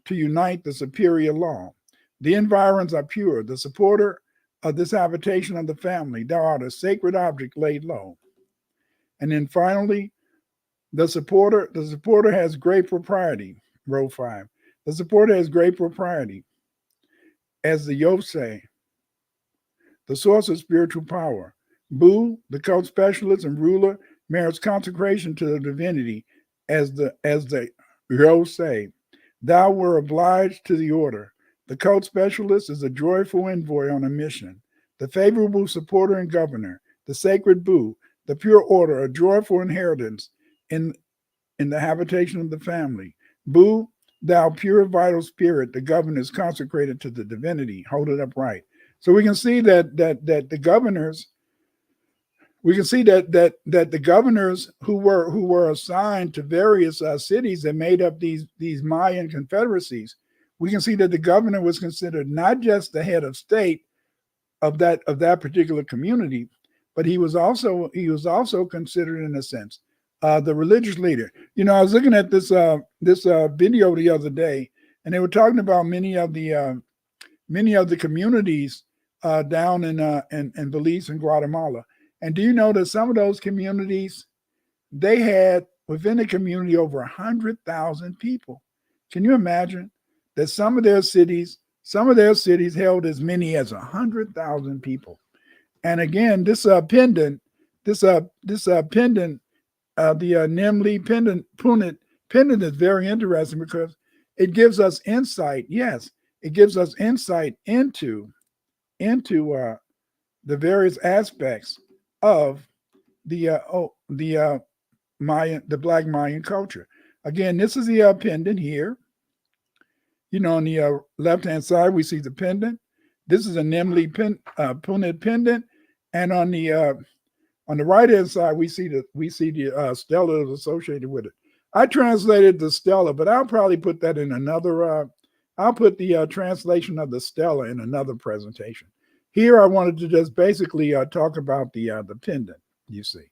to unite the superior law. The environs are pure. The supporter of this habitation of the family, thou art a sacred object laid low. And then finally, the supporter has great propriety, row 5. The supporter has great propriety, as the Yosei, the source of spiritual power. Bu, the cult specialist and ruler, merits consecration to the divinity, as the Yosei. Thou were obliged to the order. The cult specialist is a joyful envoy on a mission. The favorable supporter and governor, the sacred Bu, the pure order, a joyful inheritance in the habitation of the family. Bu, thou pure vital spirit, the governor is consecrated to the divinity. Hold it upright. So we can see that the governors, the governors who were assigned to various cities that made up these Mayan confederacies, we can see that the governor was considered not just the head of state of that particular community, but he was also considered, in a sense, the religious leader. You know, I was looking at this video the other day, and they were talking about many of the communities down in Belize and Guatemala. And do you know that some of those communities, they had within the community over 100,000 people? Can you imagine that some of their cities held as many as 100,000 people? And again, this pendant, the Nim Li Punit pendant is very interesting because it gives us insight. Yes, it gives us insight into the various aspects of the Black Mayan culture. Again, this is the pendant here. You know, on the left-hand side, we see the pendant. This is a Nim Li Punit pendant, and on the right-hand side, we see the stela that's associated with it. I translated the stela, but I'll probably put that in another. I'll put the translation of the stela in another presentation. Here, I wanted to just basically talk about the pendant, you see.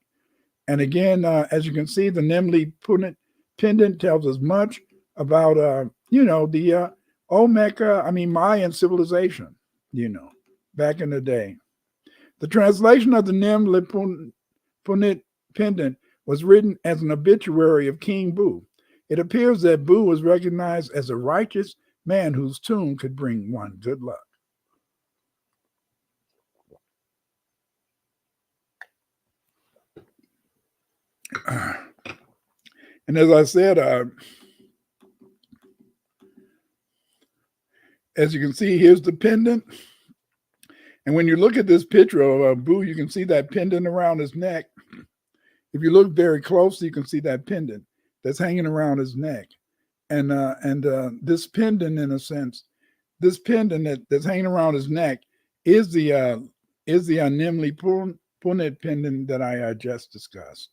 And again, as you can see, the Nim Li Punit pendant tells us much about, the Olmec, Mayan civilization, back in the day. The translation of the Nim Li Punit pendant was written as an obituary of King Bu. It appears that Bu was recognized as a righteous man whose tomb could bring one good luck. And as I said, as you can see, here's the pendant. And when you look at this picture of Bu, you can see that pendant around his neck. If you look very closely, you can see that pendant that's hanging around his neck. And this pendant, in a sense, this pendant that's hanging around his neck is the Nim Li Punit pendant that I just discussed.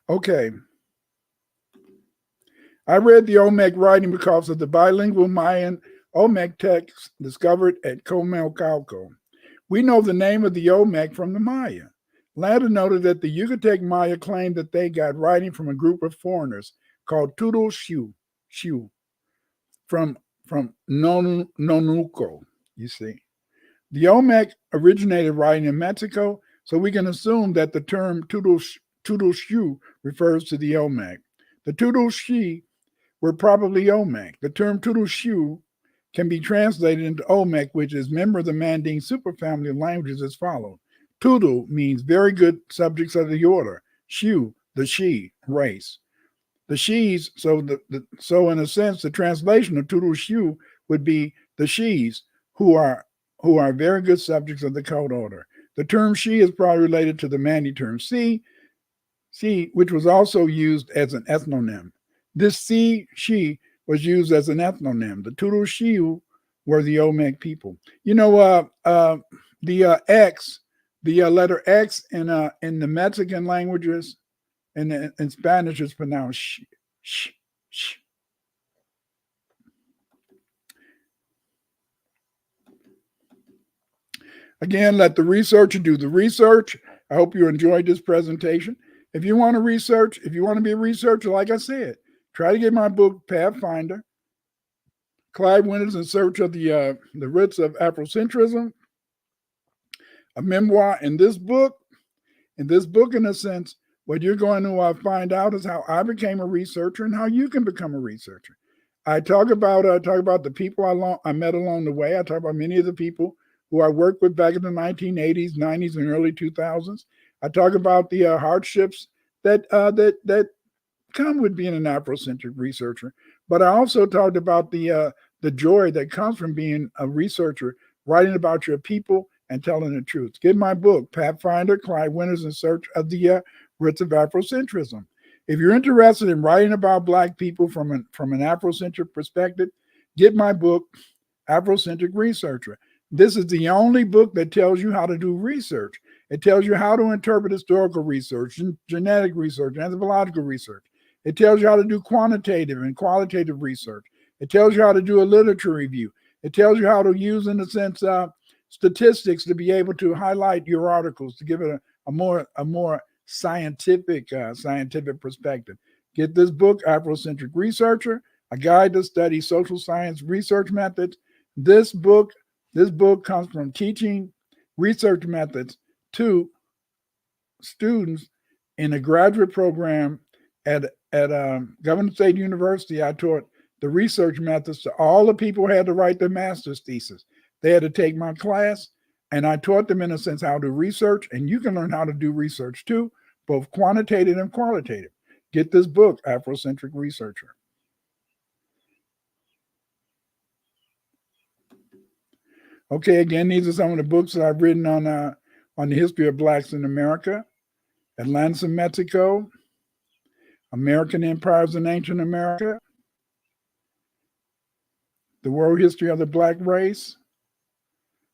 Okay. I read the Olmec writing because of the bilingual Mayan Olmec text discovered at Comalcalco. We know the name of the Olmec from the Maya. Landa noted that the Yucatec Maya claimed that they got writing from a group of foreigners called Tudor Shu from Nonuco, you see. The Olmec originated writing in Mexico, so we can assume that the term Tudor Shu refers to the Olmec. The Tudor Shi were probably Olmec. The term Tudor Shu can be translated into Olmec, which is member of the Manding superfamily of languages as follows. Tudor means very good subjects of the order. Shu, the Shi race. The Shis, so in a sense, the translation of Turu Shu would be the Shis who are very good subjects of the code order. The term Shi is probably related to the Mandi term Si, which was also used as an ethnonym. This Shi was used as an ethnonym. The Turu Shiu were the Olmec people. You know, the X, the letter X in the Mexican languages, and in Spanish it's pronounced sh. Again, let the researcher do the research. I hope you enjoyed this presentation. If you want to research, if you want to be a researcher, like I said, try to get my book, Pathfinder, Clyde Winters in Search of the Roots of Afrocentrism, a memoir. In this book, in a sense, what you're going to find out is how I became a researcher and how you can become a researcher. I talk about the people I met along the way. I talk about many of the people who I worked with back in the 1980s, 90s, and early 2000s. I talk about the hardships that come with being an Afrocentric researcher. But I also talked about the joy that comes from being a researcher, writing about your people and telling the truth. Get my book, Pathfinder, Clyde Winters in Search of the Roots of Afrocentricism. If you're interested in writing about Black people from an Afrocentric perspective, get my book, Afrocentric Researcher. This is the only book that tells you how to do research. It tells you how to interpret historical research, genetic research, anthropological research. It tells you how to do quantitative and qualitative research. It tells you how to do a literature review. It tells you how to use, in a sense, statistics to be able to highlight your articles, to give it a more scientific perspective. Get this book, Afrocentric Researcher, a guide to study social science research methods. This book comes from teaching research methods to students in a graduate program at Governor State University. I taught the research methods to all the people who had to write their master's thesis. They had to take my class, and I taught them, in a sense, how to research, and you can learn how to do research too, both quantitative and qualitative. Get this book, Afrocentric Researcher. Okay, again, these are some of the books that I've written on the history of Blacks in America. Atlantis in Mexico, American Empires in Ancient America, The World History of the Black Race,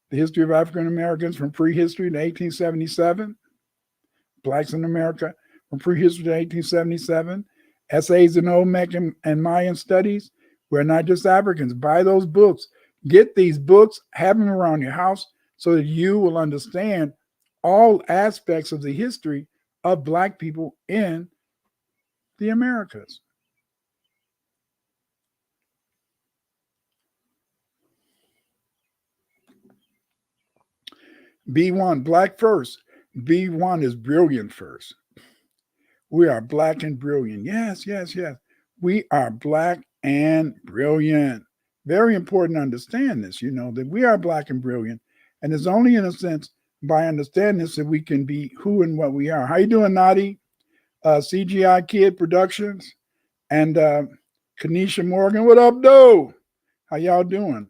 The History of African Americans from Prehistory to 1877, Blacks in America from Prehistory to 1877, Essays in Olmec and Mayan Studies. We're not just Africans. Buy those books. Get these books, have them around your house so that you will understand all aspects of the history of Black people in the Americas. B1, Black first. B1 is brilliant first. We are Black and brilliant. Yes. We are Black and brilliant. Very important to understand this, that we are Black and brilliant. And it's only, in a sense, by understanding this that we can be who and what we are. How you doing, Nadi? CGI Kid Productions and Kanisha Morgan. What up, though? How y'all doing?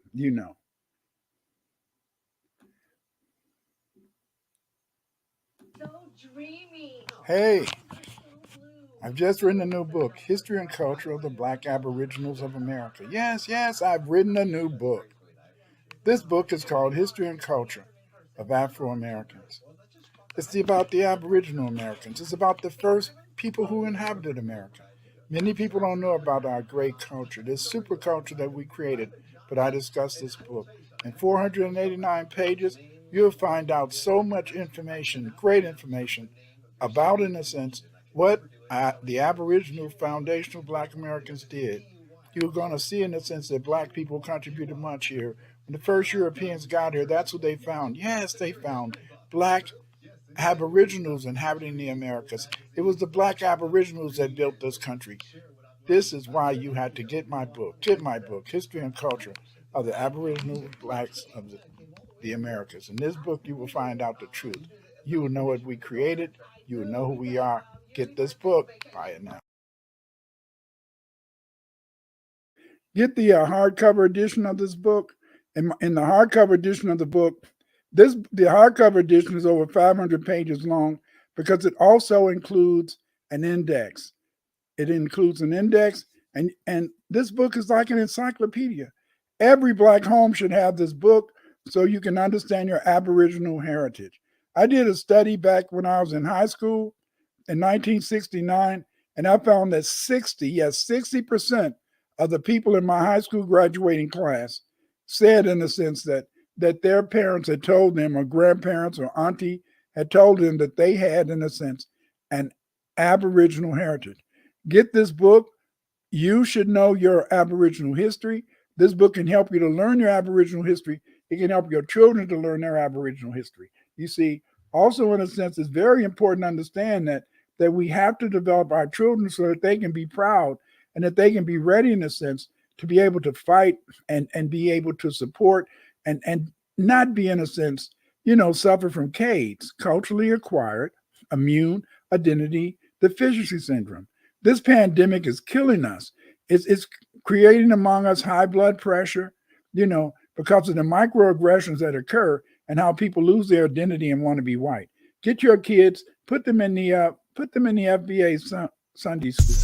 So dreamy. Hey, I've just written a new book, History and Culture of the Black Aboriginals of America. Yes, I've written a new book. This book is called History and Culture of Afro-Americans. It's about the Aboriginal Americans. It's about the first people who inhabited America. Many people don't know about our great culture, this super culture that we created, but I discussed this book. In 489 pages, you'll find out so much information, great information, about, in a sense, what the Aboriginal foundational Black Americans did. You're going to see, in a sense, that Black people contributed much here. When the first Europeans got here, that's what they found. Yes, they found Black Aboriginals inhabiting the Americas. It was the Black Aboriginals that built this country. This is why you had to get my book. Get my book, History and Culture of the Aboriginal Blacks of the Americas. In this book, you will find out the truth. You will know what we created. You will know who we are. Get this book. Buy it now. Get the hardcover edition of this book. In the hardcover edition of the book, the hardcover edition is over 500 pages long because it also includes an index. It includes an index, and this book is like an encyclopedia. Every Black home should have this book so you can understand your Aboriginal heritage. I did a study back when I was in high school in 1969, and I found that 60% of the people in my high school graduating class said, in a sense, that their parents had told them, or grandparents or auntie had told them that they had, in a sense, an Aboriginal heritage. Get this book. You should know your Aboriginal history. This book can help you to learn your Aboriginal history. It can help your children to learn their Aboriginal history. You see, also, in a sense, it's very important to understand that we have to develop our children so that they can be proud and that they can be ready, in a sense, to be able to fight and be able to support and not be, in a sense, suffer from CAIDS, culturally acquired immune identity deficiency syndrome. This pandemic is killing us. It's creating among us high blood pressure, because of the microaggressions that occur and how people lose their identity and want to be white. Get your kids, put them in the FBA Sunday school.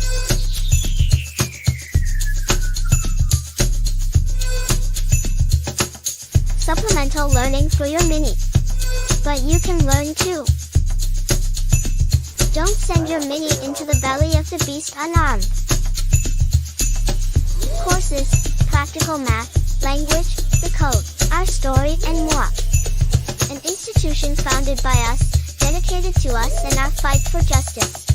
Supplemental learning for your mini. But you can learn too. Don't send your mini into the belly of the beast unarmed. Courses, practical math, language, the code, our story, and more. An institution founded by us, dedicated to us and our fight for justice.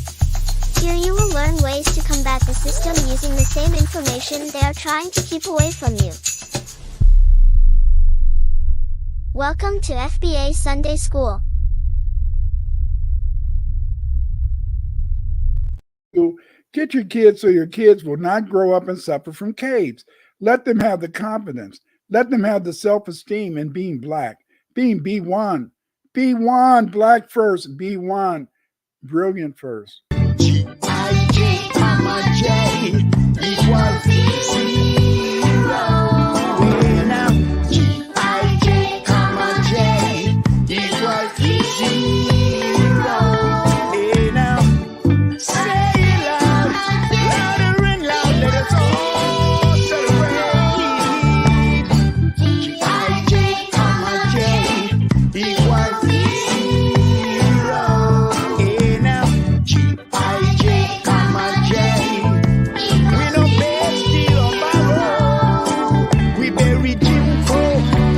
Here you will learn ways to combat the system using the same information they are trying to keep away from you. Welcome to FBA Sunday School. Get your kids so your kids will not grow up and suffer from CAIDS. Let them have the confidence. Let them have the self-esteem in being Black, being B1. B1, Black first, B1, brilliant first. G-I-J, comma J, equals 0. Now, G-I-J, comma J, equals 0. Now, say it loud, louder and loud, let us all celebrate. G-I-J, comma J, equals 0. Now, G-I-J, comma J, we no beg, steal or borrow. We bury Jim Crow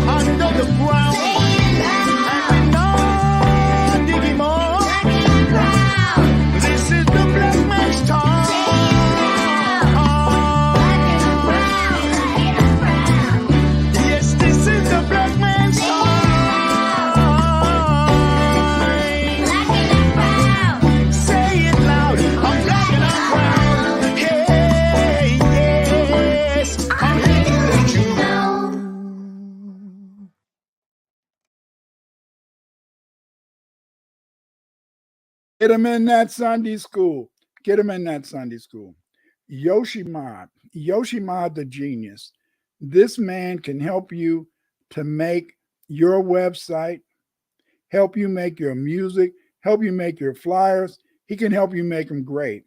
under the ground, and we know dig him up. This is the black man's time. Yes, this is the black man's time. Say it loud, I'm black and I'm proud. Hey, yes, I'm here to let you know. Get them in that Sunday school. Get them in that Sunday school. Yoshimod the genius. This man can help you to make your website, help you make your music, help you make your flyers. He can help you make them great.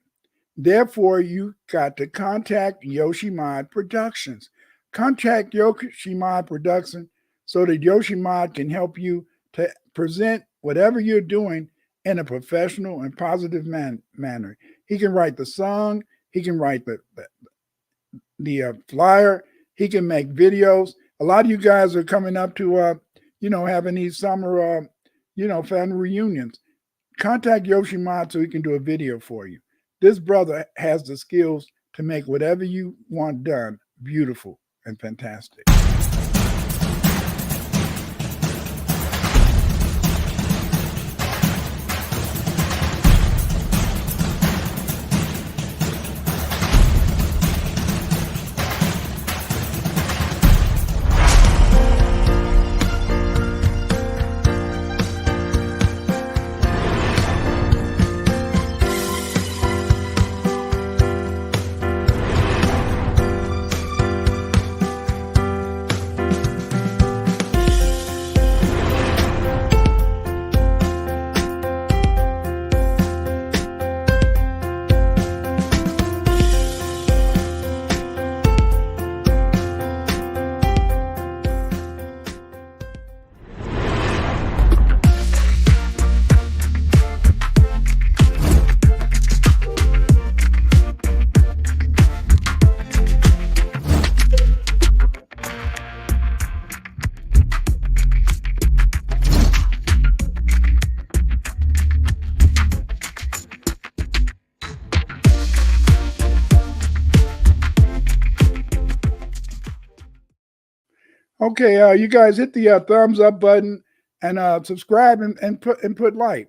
Therefore, you got to contact Yoshimod Productions. Contact Yoshimod Production so that Yoshimod can help you to present whatever you're doing in a professional and positive manner. He can write the song. He can write the flyer. He can make videos. A lot of you guys are coming up to, having these summer, family reunions. Contact Yoshimod so he can do a video for you. This brother has the skills to make whatever you want done beautiful and fantastic. Okay, you guys hit the thumbs up button and subscribe and put like.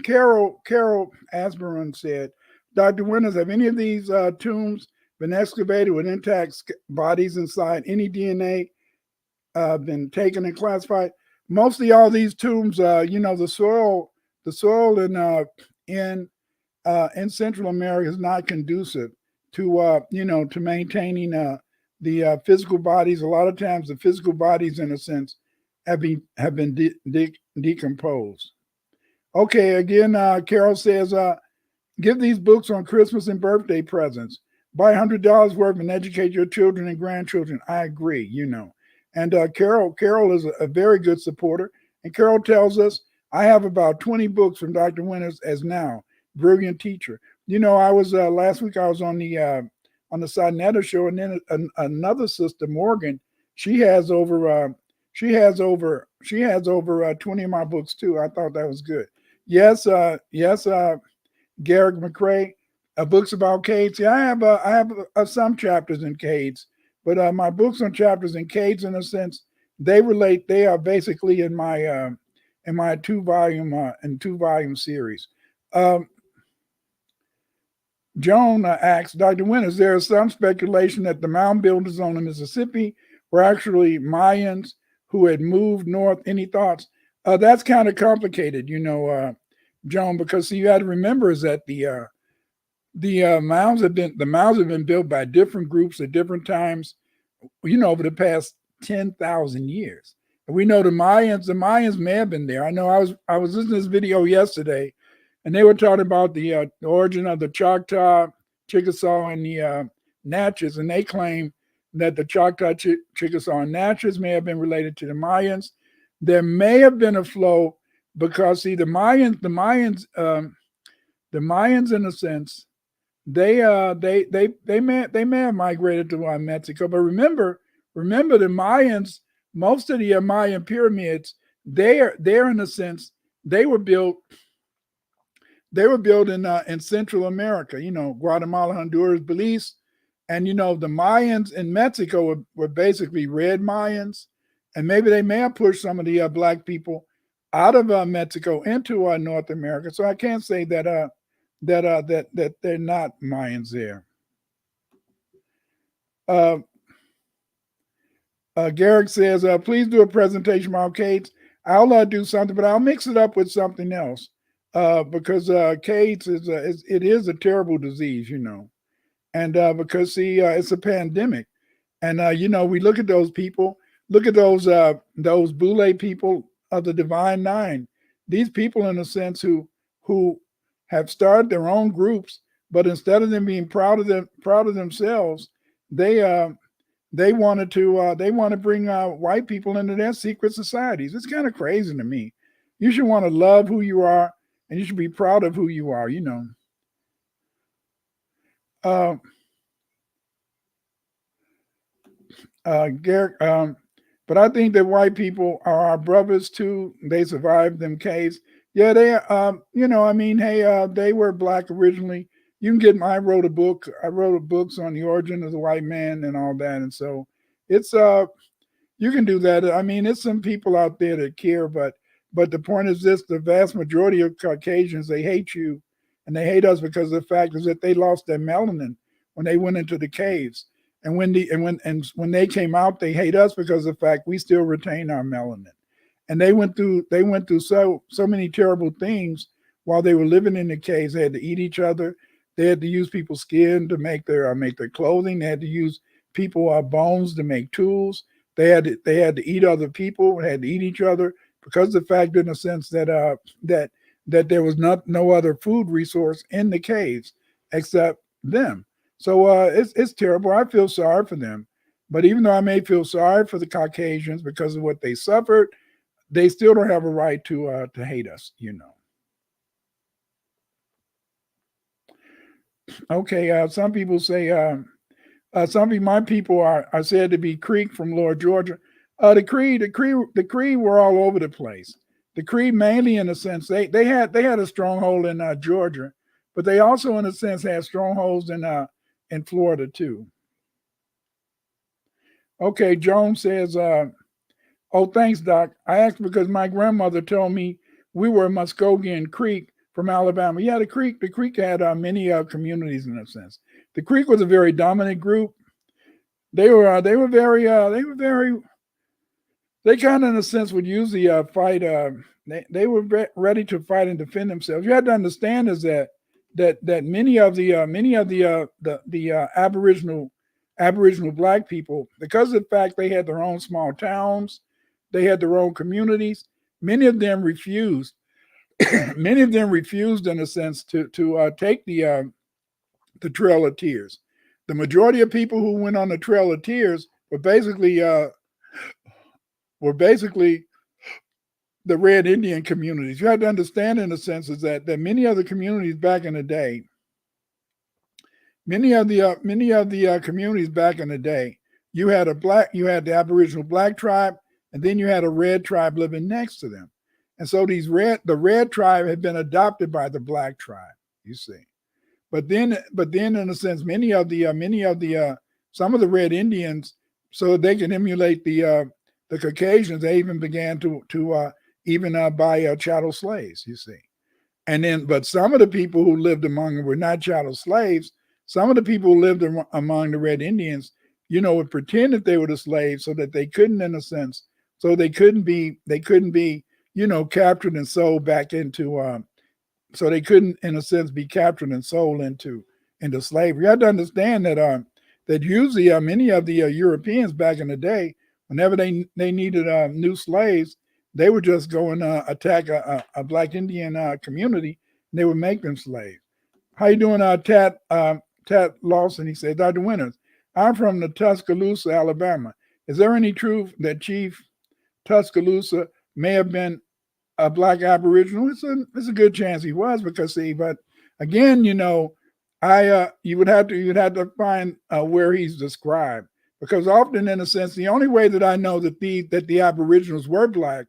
Carol Asburn said, Dr. Winters, have any of these tombs been excavated with intact bodies inside? Any DNA been taken and classified? Mostly all these tombs, you know, the soil in Central America is not conducive to you know, to maintaining the physical bodies. A lot of times, the physical bodies, in a sense, have been decomposed. Okay, again, Carol says, give these books on Christmas and birthday presents. Buy $100 worth and educate your children and grandchildren. I agree, you know. And Carol is a very good supporter. And Carol tells us, I have about 20 books from Dr. Winters as now. Brilliant teacher. You know, I was last week, I was on the Sinetta show, and then another sister, Morgan, she has over 20 of my books too. I thought that was good. Yes, Garrick McCrae, books about caves. Yeah, I have some chapters in caves, but my books on chapters in caves, in a sense, they are basically in my two volume series. Joan asks, Dr. Winters, there is some speculation that the mound builders on the Mississippi were actually Mayans who had moved north. Any thoughts? That's kind of complicated, you know, Joan, because you got to remember is that the mounds have been built by different groups at different times, you know, over the past 10,000 years. And we know the Mayans may have been there. I know I was listening to this video yesterday, and they were talking about the origin of the Choctaw, Chickasaw, and the Natchez, and they claim that the Choctaw, Chickasaw, and Natchez may have been related to the Mayans. There may have been a flow because, see, the Mayans, in a sense, they may have migrated to Mexico. But remember the Mayans, most of the Mayan pyramids, they're in a sense, they were built in Central America, you know, Guatemala, Honduras, Belize. And, you know, the Mayans in Mexico were basically red Mayans. And maybe they may have pushed some of the black people out of Mexico into North America. So I can't say that they're not Mayans there. Garrick says, please do a presentation about caves. I'll do something, but I'll mix it up with something else. Because AIDS is a terrible disease, you know, and because it's a pandemic, and you know, we look at those people, those Boule people of the Divine Nine, these people, in a sense, who have started their own groups, but instead of them being proud of themselves, they want to bring white people into their secret societies. It's kind of crazy to me. You should want to love who you are. And you should be proud of who you are, you know. Garrick, but I think that white people are our brothers too. They survived them caves. Yeah, they, you know, I mean, hey, they were black originally. You can get. I wrote books on the origin of the white man and all that, and so it's you can do that. I mean, it's some people out there that care, but the point is this: the vast majority of Caucasians, they hate you, and they hate us because the fact is that they lost their melanin when they went into the caves, and when they came out, they hate us because of the fact we still retain our melanin, and they went through so many terrible things while they were living in the caves. They had to eat each other. They had to use people's skin to make their clothing. They had to use people's bones to make tools. They had to eat other people. They had to eat each other. Because the fact, in a sense, that there was no other food resource in the caves except them. So it's terrible. I feel sorry for them. But even though I may feel sorry for the Caucasians because of what they suffered, they still don't have a right to hate us, you know. Okay, some people say my people are said to be Creek from Lower Georgia. The Cree were all over the place. The Cree mainly, in a sense, they had a stronghold in Georgia, but they also, in a sense, had strongholds in Florida too. Okay, Joan says, oh, thanks, Doc. I asked because my grandmother told me we were Muskogee Creek from Alabama. Yeah, the Creek had many communities in a sense. The Creek was a very dominant group. They were they kind of in a sense would usually fight. They were ready to fight and defend themselves. You had to understand is that many of the Aboriginal Black people, because of the fact they had their own small towns, they had their own communities. Many of them refused. Many of them refused, in a sense, to take the Trail of Tears. The majority of people who went on the Trail of Tears were basically the Red Indian communities. You have to understand, in a sense, is that many of the communities back in the day, communities back in the day, you had the Aboriginal Black tribe, and then you had a Red tribe living next to them. And so the Red tribe had been adopted by the Black tribe, you see. But then in a sense, some of the Red Indians, so they can emulate the Caucasians, they even began to buy chattel slaves, you see. And then, but some of the people who lived among them were not chattel slaves. Some of the people who lived among the Red Indians, would pretend that they were the slaves so that they couldn't, in a sense, so they couldn't be, captured and sold back into, so they couldn't, in a sense, be captured and sold into slavery. You have to understand that that usually many of the Europeans back in the day, whenever they needed new slaves, they would just go and attack a Black Indian community, and they would make them slaves. How you doing, Tat Lawson? He said, Dr. Winters, I'm from the Tuscaloosa, Alabama. Is there any truth that Chief Tuscaloosa may have been a Black Aboriginal? It's a good chance he was, because but again, you would have to find where he's described, because often, in a sense, the only way that I know that the Aboriginals were Black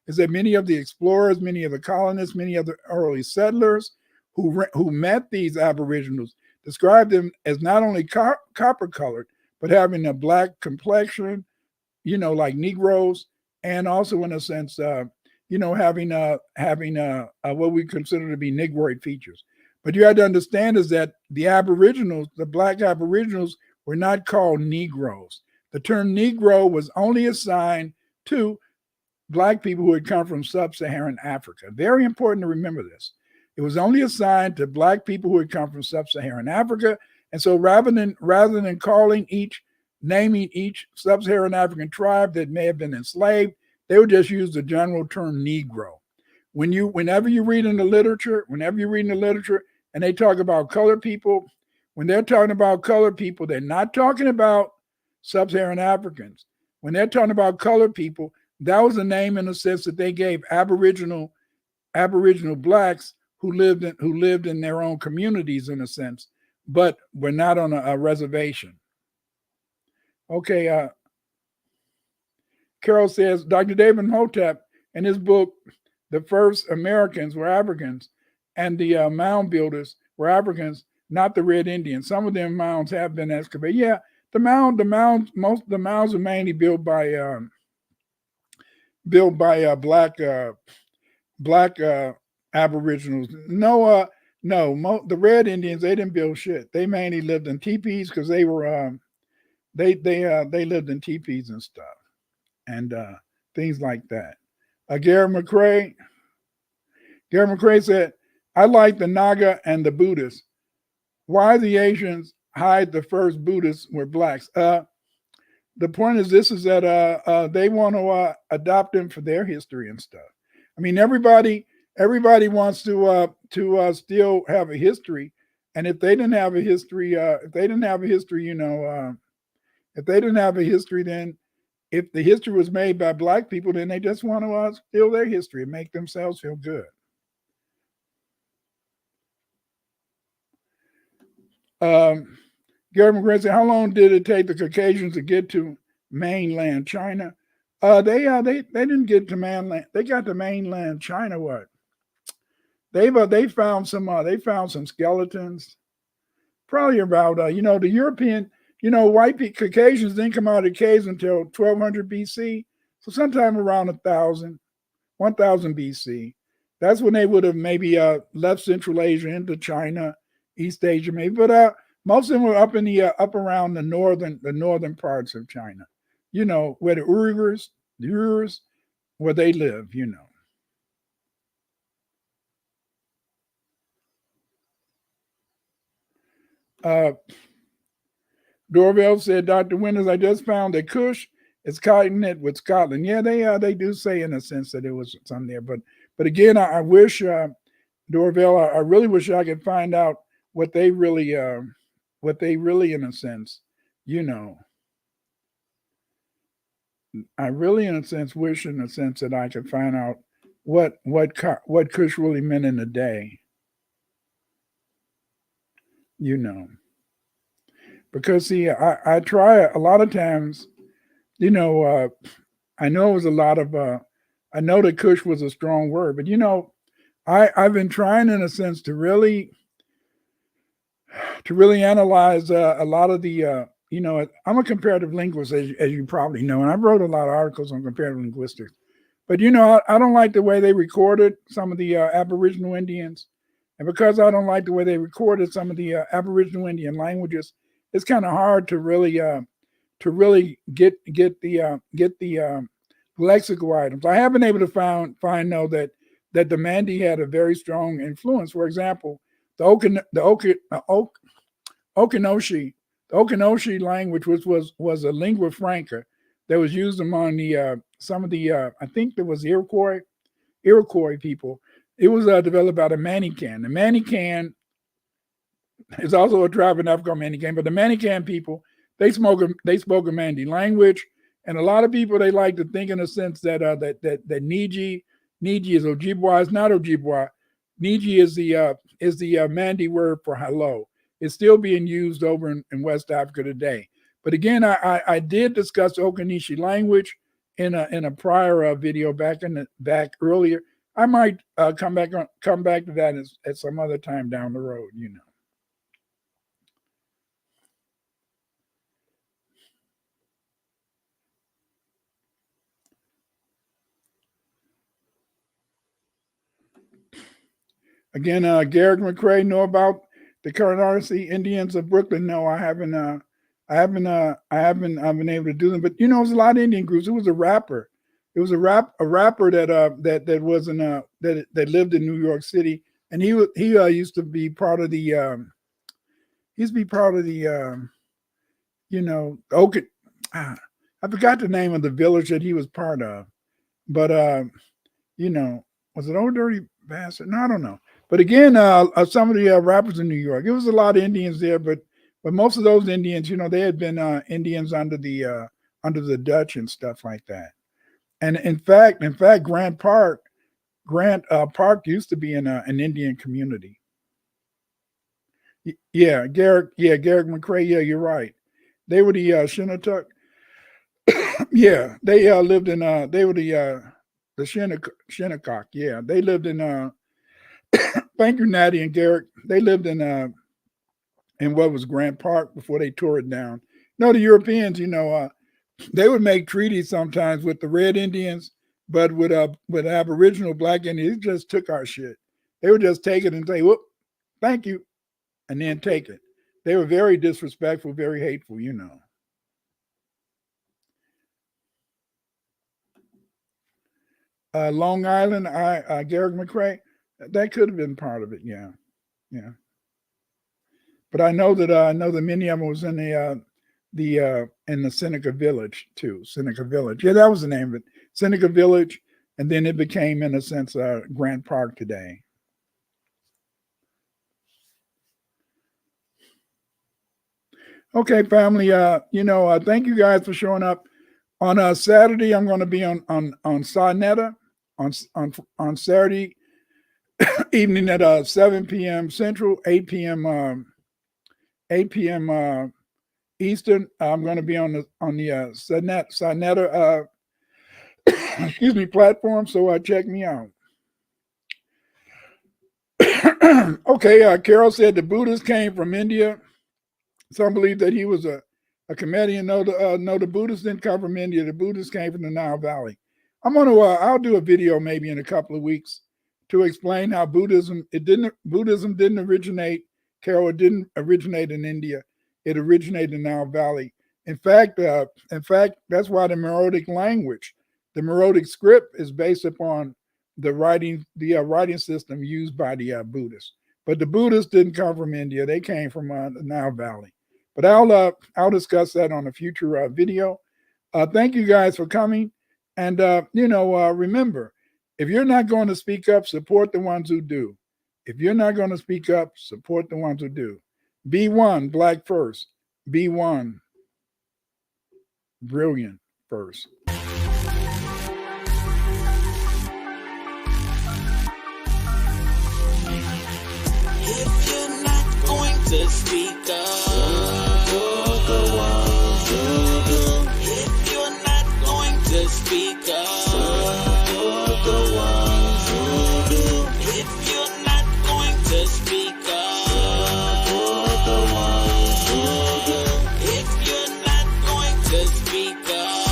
is that many of the explorers, many of the colonists, many of the early settlers who met these Aboriginals described them as not only copper colored, but having a Black complexion, like Negroes, and also, in a sense, having what we consider to be Negroid features. But you have to understand is that the Aboriginals, the Black Aboriginals, were not called Negroes. The term Negro was only assigned to Black people who had come from sub-Saharan Africa. Very important to remember this. It was only assigned to Black people who had come from sub-Saharan Africa. And so rather than naming each sub-Saharan African tribe that may have been enslaved, they would just use the general term Negro. Whenever you read in the literature, and they talk about colored people, when they're talking about colored people, they're not talking about sub-Saharan Africans. When they're talking about colored people, that was a name, in a sense, that they gave Aboriginal Blacks who lived in their own communities, in a sense, but were not on a reservation. Okay, Carol says, Dr. David Hotep, in his book, The First Americans Were Africans, and the mound builders were Africans, not the Red Indians. Some of them mounds have been excavated. Yeah, most of the mounds are mainly built by black Aboriginals. The Red Indians, they didn't build shit. They mainly lived in teepees, because they were they lived in teepees and stuff, and things like that. Gary McCrae said, I like the Naga and the Buddhists. Why the Asians hide the first Buddhists were Blacks? The point is this, is that they want to adopt them for their history and stuff. I mean, everybody wants to still have a history, and if they didn't have a history, then if the history was made by Black people, then they just want to steal their history and make themselves feel good. Gary McGrath said, how long did it take the Caucasians to get to mainland China? They didn't get to mainland. They got to mainland China. What? They found some skeletons. Probably about the white Caucasians didn't come out of the caves until 1200 BC. So sometime around 1000 BC. That's when they would have maybe left Central Asia into China, East Asia, maybe. But most of them were up in the up around the northern parts of China. Where the Uyghurs, where they live. Dorville said, Dr. Winters, I just found that Kush is continent with Scotland. Yeah, they do say in a sense that it was some there, but again, I wish Dorville, I really wish I could find out what they really in a sense, I really in a sense wish in a sense that I could find out what Kush really meant in the day, because see, I try a lot of times, I know it was a lot of I know that Kush was a strong word, but I've been trying in a sense to really analyze a lot of the I'm a comparative linguist, as you probably know, and I wrote a lot of articles on comparative linguistics. But I don't like the way they recorded some of the Aboriginal Indians, and because I don't like the way they recorded some of the Aboriginal Indian languages, it's kind of hard to really get the lexical items. I have been able to find though that the Mandi had a very strong influence. For example, the Okinoshi language, which was a lingua franca that was used among the some of the I think there was Iroquois people. It was developed by the Manican. The Manican is also a tribe in Africa, Manican, but the Manican people, they spoke a Mandi language, and a lot of people, they like to think in a sense that that Niji is Ojibwa. It's not Ojibwa. Niji is the Mandi word for hello. It's still being used over in West Africa today. But again, I did discuss the Okinishi language in a prior video back earlier. I might come back to that at some other time down the road. Again, Garrick McCrae, know about the Carnacy Indians of Brooklyn? No, I haven't. I haven't been able to do them. But it was a lot of Indian groups. It was a rapper. It was a rapper that was that lived in New York City, and he used to be part of the I forgot the name of the village that he was part of, but was it Old Dirty Bastard? No, I don't know. But again, some of the rappers in New York, it was a lot of Indians there, but most of those Indians, they had been Indians under the Dutch and stuff like that. And in fact, Grant Park used to be in an Indian community. Yeah, Garrick McCrae. Yeah, you're right. They were the Shinnecock. Yeah, they lived in they were the Shinnecock. Yeah, they lived in thank you, Natty and Garrick. They lived in what was Grant Park before they tore it down. The Europeans, they would make treaties sometimes with the Red Indians, but with Aboriginal Black Indians, they just took our shit. They would just take it and say, "Whoop, thank you," and then take it. They were very disrespectful, very hateful, Long Island, Garrick McCrae, that could have been part of it, yeah. But I know that many of them was in the Seneca Village too. Seneca Village, yeah, that was the name of it. Seneca Village, and then it became, in a sense, Grant Park today. Okay, family. Thank you guys for showing up. On Saturday, I'm going to be on Sonetta on Saturday evening at 7 p.m. Central, 8 p.m. Eastern. I'm going to be on the Sonetta platform. So check me out. Okay, Carol said the Buddhist came from India. Some believe that he was a A comedian, no, the Buddhists didn't come from India. The Buddhists came from the Nile Valley. I'll do a video maybe in a couple of weeks to explain how Buddhism didn't originate, Carol, it didn't originate in India. It originated in the Nile Valley. In fact, that's why the Meroitic language, the Meroitic script, is based upon the writing system used by the Buddhists. But the Buddhists didn't come from India; they came from the Nile Valley. But I'll discuss that on a future video. Thank you guys for coming, and remember, if you're not going to speak up, support the ones who do. If you're not going to speak up, support the ones who do. Be one, Black first. Be one, brilliant first. If you're not going to speak up, you're the ones who do. If you're not going to speak up, you're the ones who do. If you're not going to speak up, you're the ones who do. If you're not going to speak up,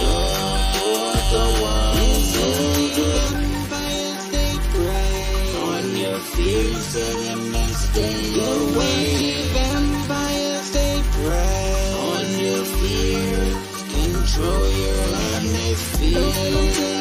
you're the ones who do. Vampires, they prey on your fears, so them stay away. Vampires, they prey on your fears, control your atmosphere.